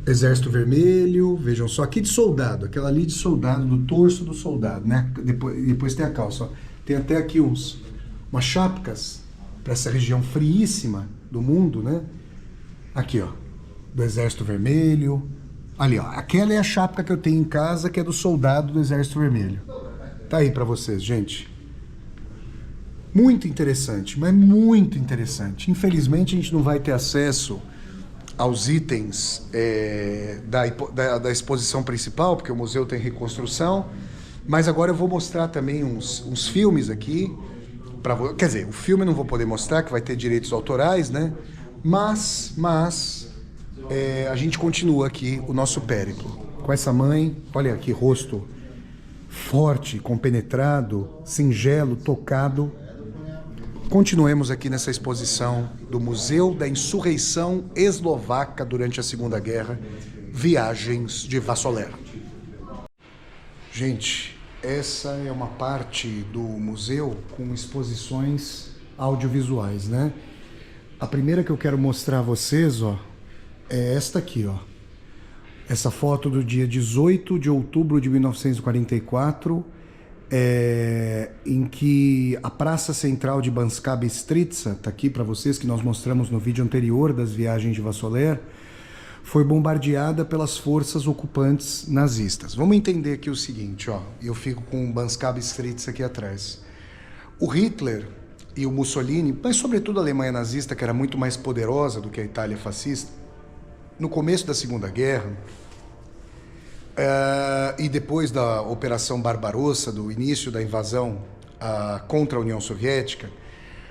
Exército Vermelho, vejam só, aqui de soldado, aquela ali de soldado, do torso do soldado, né? Depois tem a calça, ó. Tem até aqui umas chapcas para essa região friíssima do mundo, né? Aqui, ó, do Exército Vermelho. Ali, ó, aquela é a chapca que eu tenho em casa, que é do soldado do Exército Vermelho. Tá aí para vocês, gente. Muito interessante, mas muito interessante. Infelizmente a gente não vai ter acesso aos itens da exposição principal, porque o museu tem reconstrução, mas agora eu vou mostrar também uns filmes aqui, quer dizer, o filme eu não vou poder mostrar, que vai ter direitos autorais, né? Mas a gente continua aqui o nosso périplo. Com essa mãe, olha aqui, rosto forte, compenetrado, singelo, tocado. Continuemos aqui nessa exposição do Museu da Insurreição Eslovaca durante a Segunda Guerra, Viagens de Vassoler. Gente, essa é uma parte do museu com exposições audiovisuais, né? A primeira que eu quero mostrar a vocês, ó, é esta aqui, ó. Essa foto do dia 18 de outubro de 1944, em que a praça central de Banska Bystrica, tá aqui para vocês, que nós mostramos no vídeo anterior das viagens de Vassoler, foi bombardeada pelas forças ocupantes nazistas. Vamos entender aqui o seguinte, ó, eu fico com Banska Bystrica aqui atrás. O Hitler e o Mussolini, mas sobretudo a Alemanha nazista, que era muito mais poderosa do que a Itália fascista, no começo da Segunda Guerra, e depois da Operação Barbarossa, do início da invasão contra a União Soviética,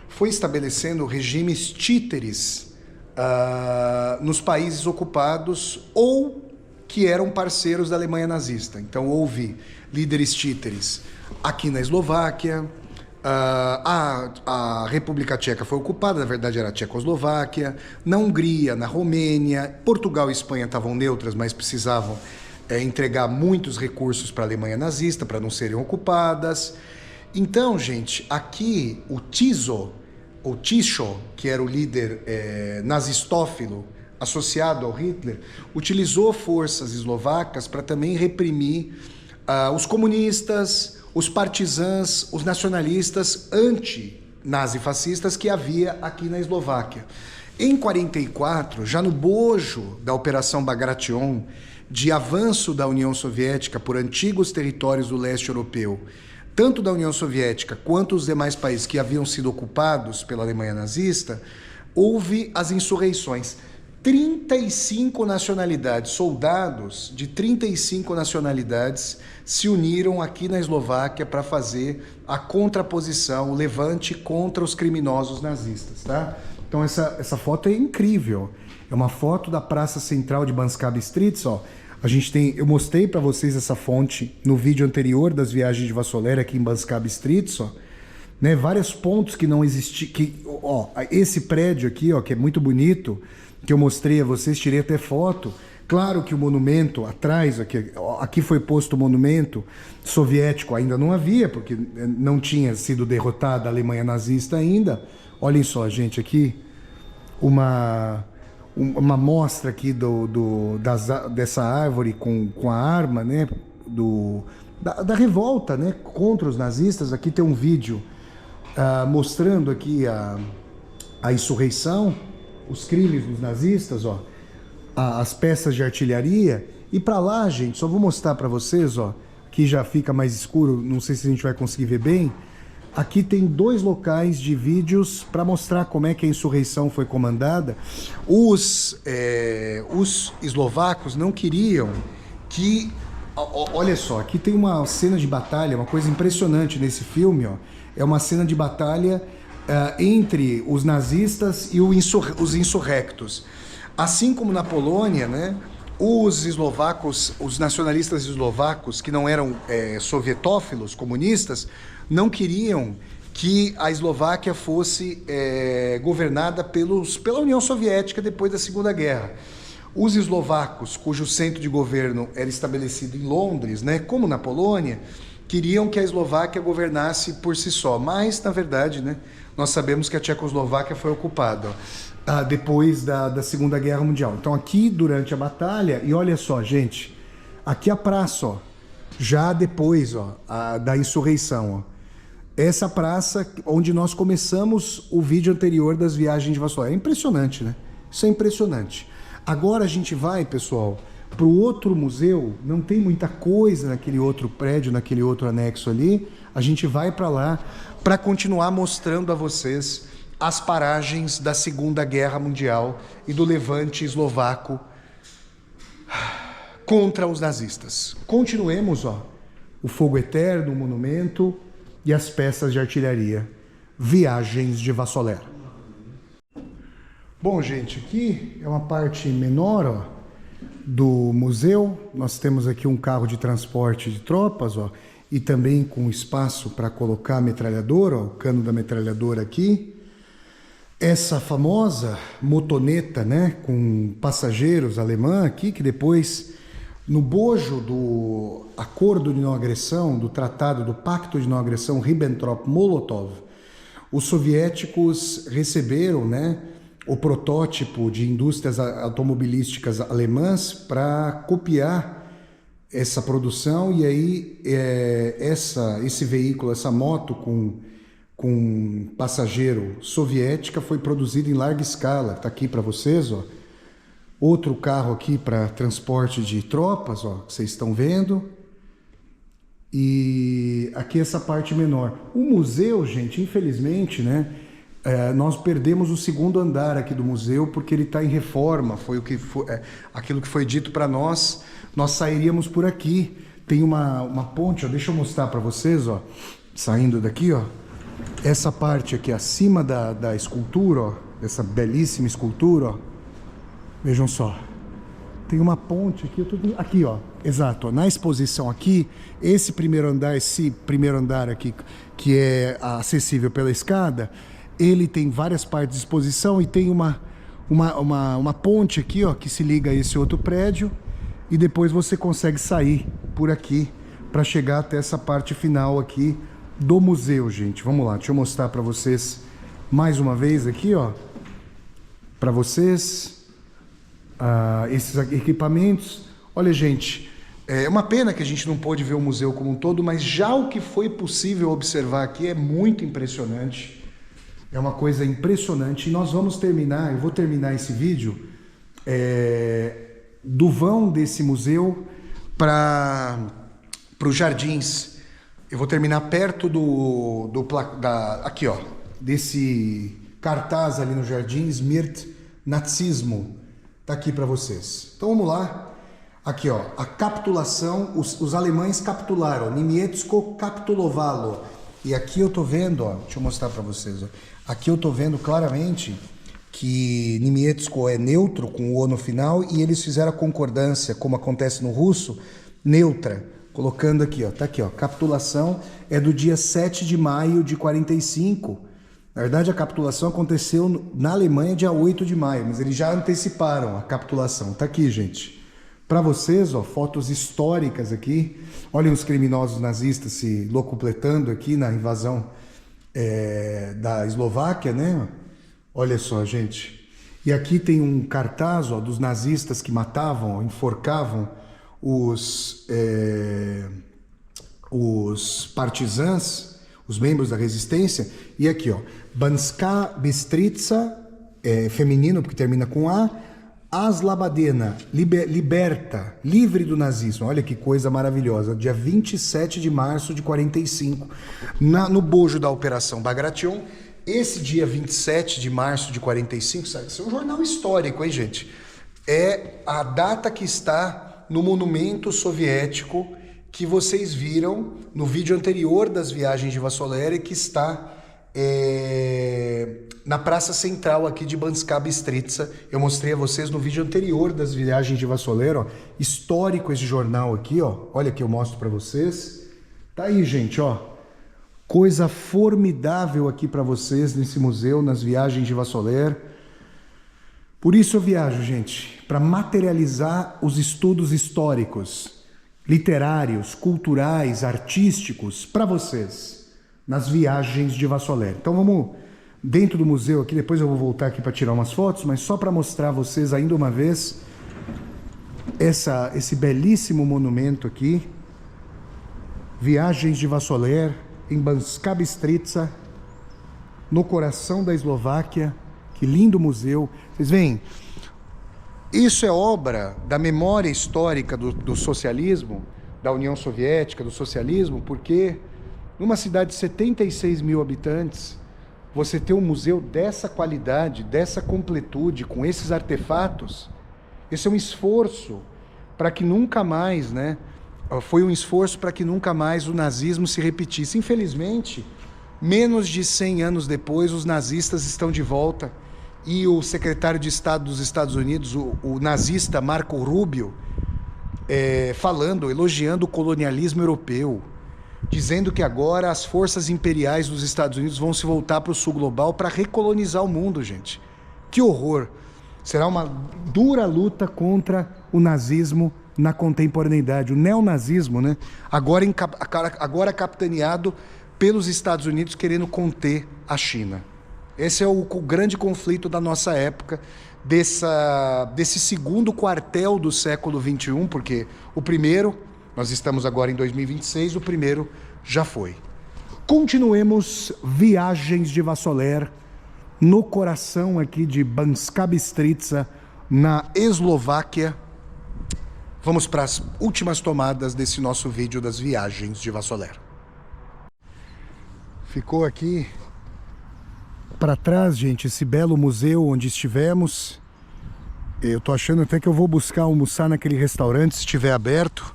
foi estabelecendo regimes títeres nos países ocupados ou que eram parceiros da Alemanha nazista. Então houve líderes títeres aqui na Eslováquia, a República Tcheca foi ocupada, na verdade era a Tchecoslováquia, na Hungria, na Romênia, Portugal e Espanha estavam neutras, mas precisavam entregar muitos recursos para a Alemanha nazista para não serem ocupadas. Então, gente, aqui o Tiso, ou Tischo, que era o líder nazistófilo associado ao Hitler, utilizou forças eslovacas para também reprimir os comunistas, os partisãs, os nacionalistas anti-nazifascistas que havia aqui na Eslováquia. Em 1944, já no bojo da Operação Bagration, de avanço da União Soviética por antigos territórios do leste europeu, tanto da União Soviética quanto os demais países que haviam sido ocupados pela Alemanha nazista, houve as insurreições. 35 nacionalidades, soldados de 35 nacionalidades se uniram aqui na Eslováquia para fazer a contraposição, o levante contra os criminosos nazistas, tá? Então essa foto é incrível. É uma foto da Praça Central de Banska Bystrica, ó. A gente tem, eu mostrei para vocês essa fonte no vídeo anterior das viagens de Vassoler aqui em Banska Bystrica, ó, né? Vários pontos que não existiam, ó, esse prédio aqui, ó, que é muito bonito, que eu mostrei a vocês, tirei até foto. Claro que o monumento atrás, aqui foi posto o monumento soviético, ainda não havia, porque não tinha sido derrotada a Alemanha nazista ainda. Olhem só, gente, aqui uma mostra aqui dessa árvore com a arma, né, da revolta, né, contra os nazistas. Aqui tem um vídeo mostrando aqui a insurreição, os crimes dos nazistas, ó, as peças de artilharia. E para lá, gente, só vou mostrar para vocês, ó, aqui já fica mais escuro, não sei se a gente vai conseguir ver bem. Aqui tem 2 locais de vídeos para mostrar como é que a insurreição foi comandada. Os eslovacos não queriam que... Olha só, aqui tem uma cena de batalha, uma coisa impressionante nesse filme, ó. É uma cena de batalha entre os nazistas e os insurrectos. Assim como na Polônia, né, os eslovacos, os nacionalistas eslovacos, que não eram sovietófilos, comunistas, não queriam que a Eslováquia fosse governada pela União Soviética depois da Segunda Guerra. Os eslovacos, cujo centro de governo era estabelecido em Londres, né, como na Polônia, queriam que a Eslováquia governasse por si só, mas, na verdade, né, nós sabemos que a Tchecoslováquia foi ocupada depois da Segunda Guerra Mundial. Então aqui, durante a batalha, e olha só, gente, aqui a praça, ó, já depois da insurreição, ó, essa praça onde nós começamos o vídeo anterior das viagens de Vassoura. É impressionante, né? Isso é impressionante. Agora a gente vai, pessoal, para o outro museu. Não tem muita coisa naquele outro prédio, naquele outro anexo ali. A gente vai para lá para continuar mostrando a vocês as paragens da Segunda Guerra Mundial e do levante eslovaco contra os nazistas. Continuemos, ó, o fogo eterno, o monumento e as peças de artilharia. Viagens de Vassoler. Bom, gente, aqui é uma parte menor, ó, do museu. Nós temos aqui um carro de transporte de tropas, ó, e também com espaço para colocar a metralhadora, ó, o cano da metralhadora aqui. Essa famosa motoneta, né, com passageiros alemã aqui, que depois, no bojo do acordo de não agressão, do tratado do pacto de não agressão Ribbentrop-Molotov, os soviéticos receberam, né, o protótipo de indústrias automobilísticas alemãs para copiar essa produção, e aí esse veículo, essa moto com passageiro soviética foi produzido em larga escala. Está aqui para vocês, ó. Outro carro aqui para transporte de tropas, ó, que vocês estão vendo. E aqui essa parte menor. O museu, gente, infelizmente, né, nós perdemos o segundo andar aqui do museu porque ele está em reforma. Foi aquilo que foi dito para nós. Nós sairíamos por aqui. Tem uma ponte, ó, deixa eu mostrar para vocês, ó, saindo daqui, ó. Essa parte aqui acima da escultura, ó, dessa belíssima escultura, ó, vejam só, tem uma ponte aqui, aqui, ó, exato, ó, na exposição aqui, esse primeiro andar aqui, que é acessível pela escada, ele tem várias partes de exposição e tem uma ponte aqui, ó, que se liga a esse outro prédio, e depois você consegue sair por aqui para chegar até essa parte final aqui do museu, gente. Vamos lá, deixa eu mostrar para vocês mais uma vez aqui, ó, para vocês esses equipamentos. Olha, gente, é uma pena que a gente não pôde ver o museu como um todo, mas já o que foi possível observar aqui é muito impressionante. É uma coisa impressionante. E nós vamos terminar, eu vou terminar esse vídeo do vão desse museu para os jardins. Eu vou terminar perto aqui, ó, desse cartaz ali no jardim, Smirt Nazismo. Tá aqui para vocês. Então vamos lá. Aqui, ó, a capitulação, os alemães capitularam, Niemiecko capitulovalo. E aqui eu tô vendo, ó, deixa eu mostrar para vocês, ó. Aqui eu tô vendo claramente que Niemiecko é neutro com o O no final, e eles fizeram a concordância, como acontece no russo, neutra. Colocando aqui, ó, tá aqui, ó, capitulação é do dia 7 de maio de 45. Na verdade, a capitulação aconteceu na Alemanha dia 8 de maio, mas eles já anteciparam a capitulação. Tá aqui, gente. Para vocês, ó, fotos históricas aqui. Olhem os criminosos nazistas se locupletando aqui na invasão da Eslováquia, né? Olha só, gente. E aqui tem um cartaz, ó, dos nazistas que matavam, enforcavam os partisãs, os membros da resistência. E aqui, ó, Banska Bystrica, feminino, porque termina com A, Aslabadena, liberta, livre do nazismo. Olha que coisa maravilhosa. Dia 27 de março de 45, no bojo da Operação Bagration. Esse dia 27 de março de 45, sabe, isso é um jornal histórico, hein, gente? É a data que está no monumento soviético que vocês viram no vídeo anterior das viagens de Vassoler, que está na praça central aqui de Banská Bystrica. Eu mostrei a vocês no vídeo anterior das viagens de Vassoler, ó. Histórico esse jornal aqui, ó. Olha que eu mostro para vocês. Tá aí, gente, ó. Coisa formidável aqui para vocês nesse museu, nas viagens de Vassoler. Por isso eu viajo, gente, para materializar os estudos históricos, literários, culturais, artísticos para vocês nas viagens de Vassoler. Então vamos dentro do museu aqui, depois eu vou voltar aqui para tirar umas fotos, mas só para mostrar a vocês ainda uma vez esse belíssimo monumento aqui, Viagens de Vassoler, em Banská Bystrica, no coração da Eslováquia. Que lindo museu. Vocês veem, isso é obra da memória histórica do socialismo, da União Soviética, do socialismo, porque numa cidade de 76 mil habitantes, você ter um museu dessa qualidade, dessa completude, com esses artefatos, esse é um esforço para que nunca mais, né? Foi um esforço para que nunca mais o nazismo se repetisse. Infelizmente, menos de 100 anos depois, os nazistas estão de volta e o secretário de Estado dos Estados Unidos, o nazista Marco Rubio, elogiando o colonialismo europeu, dizendo que agora as forças imperiais dos Estados Unidos vão se voltar para o sul global para recolonizar o mundo, gente. Que horror! Será uma dura luta contra o nazismo na contemporaneidade, o neonazismo, né? Agora capitaneado pelos Estados Unidos querendo conter a China. Esse é o grande conflito da nossa época, desse segundo quartel do século XXI, porque o primeiro, nós estamos agora em 2026, o primeiro já foi. Continuemos viagens de Vassoler, no coração aqui de Banská Bystrica, na Eslováquia. Vamos para as últimas tomadas desse nosso vídeo das viagens de Vassoler. Ficou aqui para trás, gente, esse belo museu onde estivemos. Eu tô achando até que eu vou buscar almoçar naquele restaurante se estiver aberto.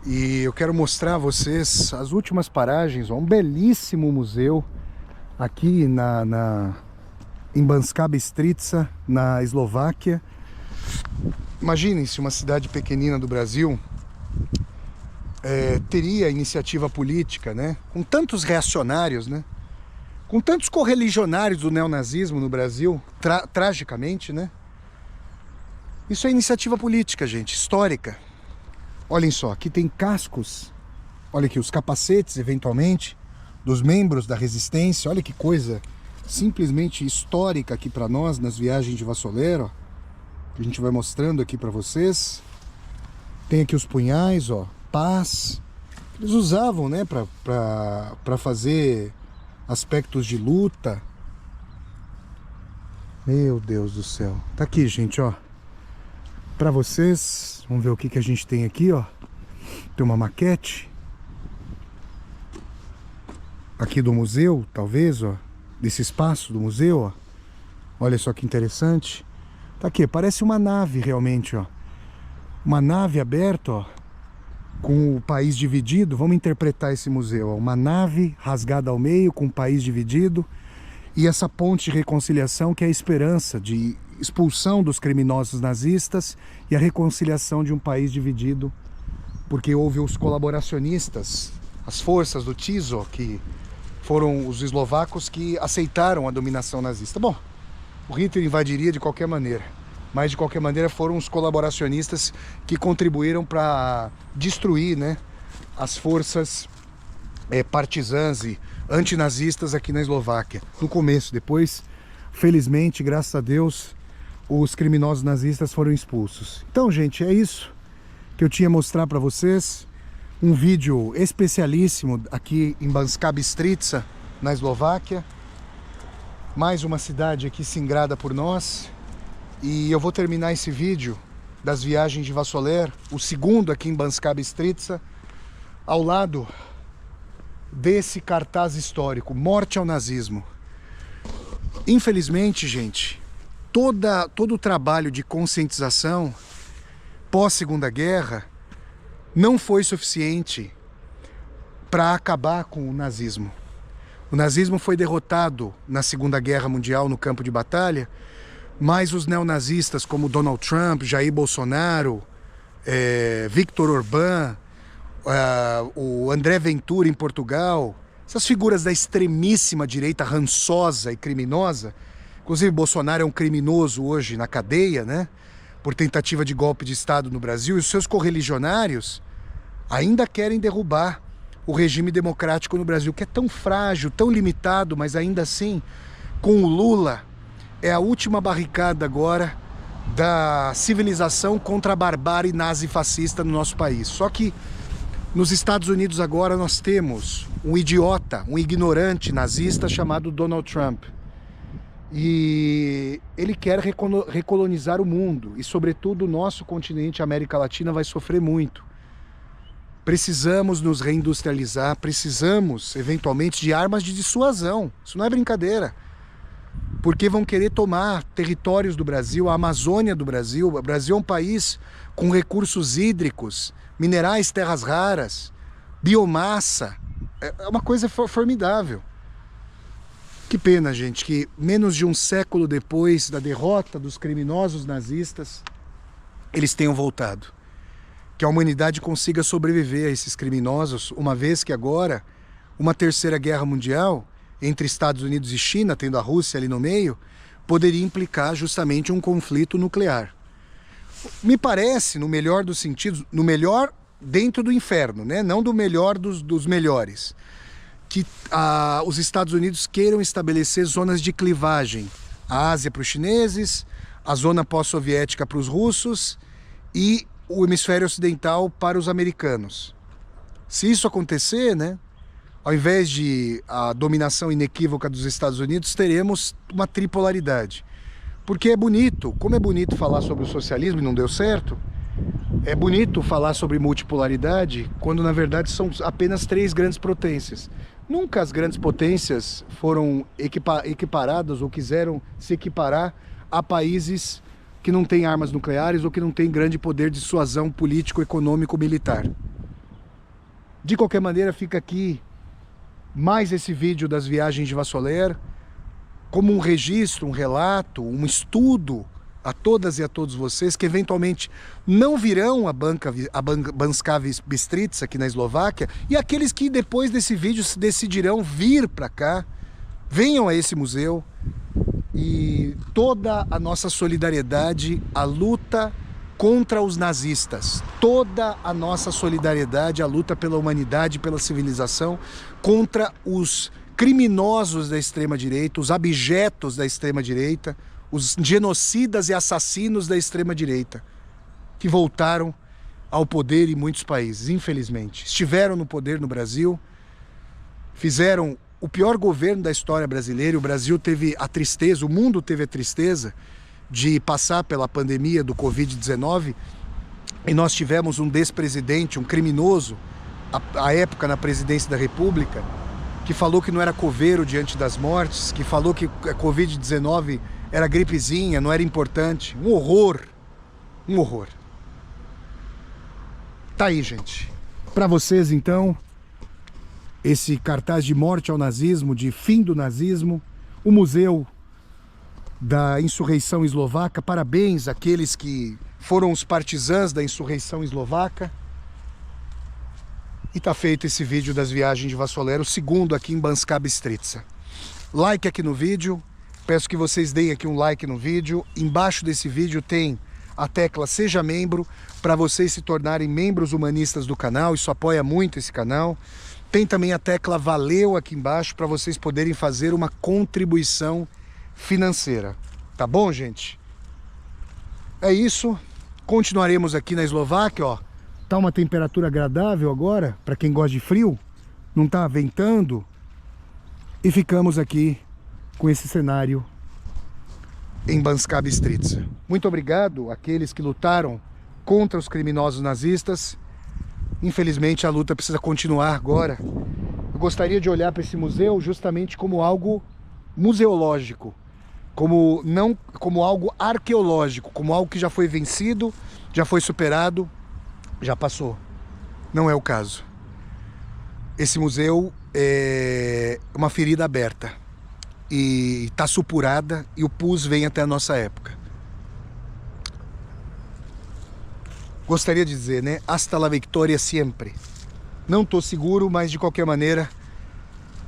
E eu quero mostrar a vocês as últimas paragens, ó, um belíssimo museu aqui em Banská Bystrica, na Eslováquia. Imaginem-se uma cidade pequenina do Brasil teria iniciativa política, né? Com tantos reacionários, né? Com tantos correligionários do neonazismo no Brasil, tragicamente, né? Isso é iniciativa política, gente, histórica. Olhem só, aqui tem cascos, olha aqui os capacetes, eventualmente, dos membros da resistência. Olha que coisa simplesmente histórica aqui para nós nas viagens de Vassoler, ó, que a gente vai mostrando aqui para vocês. Tem aqui os punhais, ó, pás, que eles usavam, né, para fazer aspectos de luta. Meu Deus do céu. Tá aqui, gente, ó, para vocês. Vamos ver o que a gente tem aqui, ó. Tem uma maquete aqui do museu, talvez, ó, desse espaço do museu, ó. Olha só que interessante. Tá aqui, parece uma nave realmente, ó. Uma nave aberta, ó, com o país dividido. Vamos interpretar esse museu, ó. Uma nave rasgada ao meio, com o país dividido. E essa ponte de reconciliação, que é a esperança de expulsão dos criminosos nazistas e a reconciliação de um país dividido, porque houve os colaboracionistas, as forças do TISO, que foram os eslovacos que aceitaram a dominação nazista. Bom, o Hitler invadiria de qualquer maneira, mas de qualquer maneira foram os colaboracionistas que contribuíram para destruir, né, as forças partisãs e antinazistas aqui na Eslováquia. No começo, depois, felizmente, graças a Deus, os criminosos nazistas foram expulsos. Então, gente, é isso que eu tinha a mostrar para vocês. Um vídeo especialíssimo aqui em Banská Bystrica, na Eslováquia. Mais uma cidade aqui singrada por nós. E eu vou terminar esse vídeo das viagens de Vassoler, o segundo aqui em Banská Bystrica, ao lado desse cartaz histórico, Morte ao Nazismo. Infelizmente, gente, todo o trabalho de conscientização pós-Segunda Guerra não foi suficiente para acabar com o nazismo. O nazismo foi derrotado na Segunda Guerra Mundial no campo de batalha, mas os neonazistas como Donald Trump, Jair Bolsonaro, Viktor Orbán, o André Ventura em Portugal, essas figuras da extremíssima direita rançosa e criminosa, inclusive Bolsonaro é um criminoso hoje na cadeia, né, por tentativa de golpe de Estado no Brasil, e os seus correligionários ainda querem derrubar o regime democrático no Brasil, que é tão frágil, tão limitado, mas ainda assim, com o Lula, é a última barricada agora da civilização contra a barbárie nazi-fascista no nosso país. Só que nos Estados Unidos agora nós temos um idiota, um ignorante nazista chamado Donald Trump. E ele quer recolonizar o mundo e, sobretudo, o nosso continente, a América Latina, vai sofrer muito. Precisamos nos reindustrializar, precisamos, eventualmente, de armas de dissuasão. Isso não é brincadeira. Porque vão querer tomar territórios do Brasil, a Amazônia do Brasil. O Brasil é um país com recursos hídricos, minerais, terras raras, biomassa. É uma coisa formidável. Que pena, gente, que menos de um século depois da derrota dos criminosos nazistas, eles tenham voltado. Que a humanidade consiga sobreviver a esses criminosos, uma vez que agora uma terceira guerra mundial entre Estados Unidos e China, tendo a Rússia ali no meio, poderia implicar justamente um conflito nuclear. Me parece, no melhor dos sentidos, no melhor dentro do inferno, né? Não do melhor dos melhores, que os Estados Unidos queiram estabelecer zonas de clivagem, a Ásia para os chineses, a zona pós-soviética para os russos e o hemisfério ocidental para os americanos. Se isso acontecer, né, ao invés de a dominação inequívoca dos Estados Unidos, teremos uma tripolaridade. Porque é bonito, como é bonito falar sobre o socialismo e não deu certo, é bonito falar sobre multipolaridade quando na verdade são apenas 3 grandes potências. Nunca as grandes potências foram equiparadas ou quiseram se equiparar a países que não têm armas nucleares ou que não têm grande poder de dissuasão político, econômico, militar. De qualquer maneira, fica aqui mais esse vídeo das viagens de Vassoler, como um registro, um relato, um estudo a todas e a todos vocês que eventualmente não virão a Banská Bystrica aqui na Eslováquia, e aqueles que depois desse vídeo decidirão vir para cá, venham a esse museu. E toda a nossa solidariedade à luta contra os nazistas, toda a nossa solidariedade à luta pela humanidade, pela civilização, contra os criminosos da extrema-direita, os abjetos da extrema-direita, os genocidas e assassinos da extrema-direita, que voltaram ao poder em muitos países, infelizmente. Estiveram no poder no Brasil, fizeram o pior governo da história brasileira, e o Brasil teve a tristeza, o mundo teve a tristeza de passar pela pandemia do Covid-19, e nós tivemos um despresidente, um criminoso, à época na presidência da República, que falou que não era coveiro diante das mortes, que falou que a Covid-19 era gripezinha, não era importante. Um horror, um horror. Tá aí, gente. Para vocês, então, esse cartaz de morte ao nazismo, de fim do nazismo, o Museu da Insurreição Eslovaca. Parabéns àqueles que foram os partisãs da insurreição eslovaca. E tá feito esse vídeo das viagens de Vassoler, o segundo aqui em Banská Bystrica. Like aqui no vídeo, peço que vocês deem aqui um like no vídeo. Embaixo desse vídeo tem a tecla Seja Membro, para vocês se tornarem membros humanistas do canal, isso apoia muito esse canal. Tem também a tecla Valeu aqui embaixo para vocês poderem fazer uma contribuição financeira. Tá bom, gente? É isso. Continuaremos aqui na Eslováquia, ó. Tá uma temperatura agradável agora, para quem gosta de frio. Não tá ventando. E ficamos aqui com esse cenário em Banská Bystrica. Muito obrigado àqueles que lutaram contra os criminosos nazistas. Infelizmente a luta precisa continuar agora. Eu gostaria de olhar para esse museu justamente como algo museológico, como algo arqueológico, como algo que já foi vencido, já foi superado, já passou. Não é o caso. Esse museu uma ferida aberta e está supurada e o pus vem até a nossa época. Gostaria de dizer, né? Hasta la victoria siempre. Não estou seguro, mas de qualquer maneira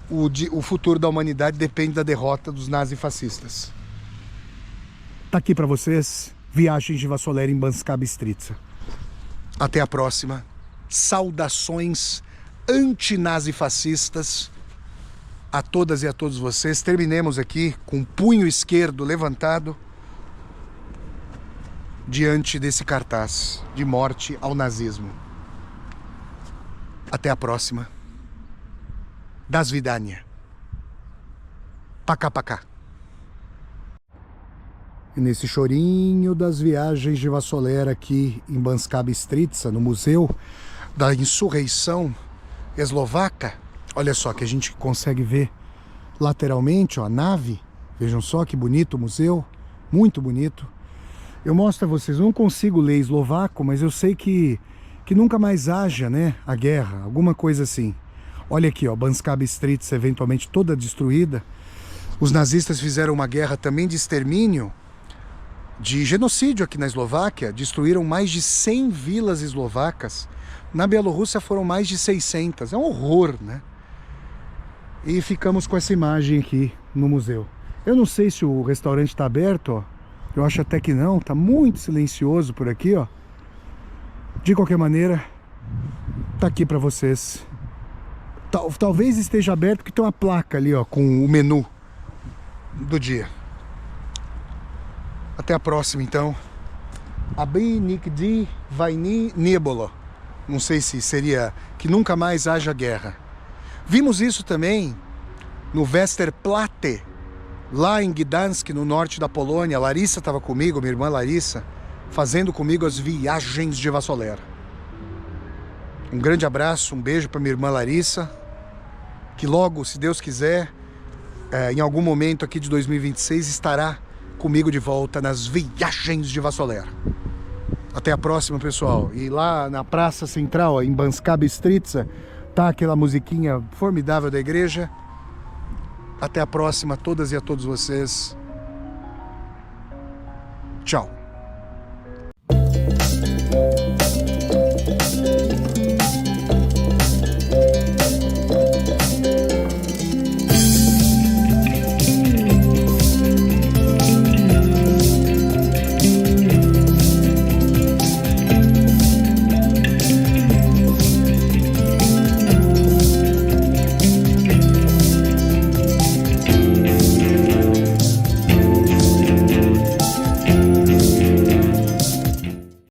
o futuro da humanidade depende da derrota dos nazifascistas. Tá aqui para vocês, Viagens de Vassoler em Banska Bystrica. Até a próxima. Saudações antinazifascistas a todas e a todos vocês. Terminemos aqui com o punho esquerdo levantado diante desse cartaz de morte ao nazismo. Até a próxima. Das Vidania. Pacá, pacá. E nesse chorinho das Viagens de Vassoler aqui em Banska Bystrica, no Museu da Insurreição Eslovaca, olha só que a gente consegue ver lateralmente, ó, a nave. Vejam só que bonito o museu, muito bonito. Eu mostro a vocês, eu não consigo ler eslovaco, mas eu sei que nunca mais haja, né, a guerra, alguma coisa assim. Olha aqui, ó, Banska Bystrica eventualmente toda destruída. Os nazistas fizeram uma guerra também de extermínio, de genocídio aqui na Eslováquia, destruíram mais de 100 vilas eslovacas. Na Bielorrússia foram mais de 600, é um horror, né? E ficamos com essa imagem aqui no museu. Eu não sei se o restaurante está aberto, ó. Eu acho até que não, tá muito silencioso por aqui, ó. De qualquer maneira, tá aqui para vocês. Talvez esteja aberto porque tem uma placa ali, ó, com o menu do dia. Até a próxima, então. Abi nikdy vayny nie było. Não sei se seria que nunca mais haja guerra. Vimos isso também no Westerplatte, lá em Gdansk, no norte da Polônia. A Larissa estava comigo, minha irmã Larissa, fazendo comigo as Viagens de Vassoler. Um grande abraço, um beijo para minha irmã Larissa, que logo, se Deus quiser, em algum momento aqui de 2026, estará comigo de volta nas Viagens de Vassoler. Até a próxima, pessoal. E lá na Praça Central, ó, em Banska Bystrica, tá aquela musiquinha formidável da igreja. Até a próxima, todas e a todos vocês. Tchau.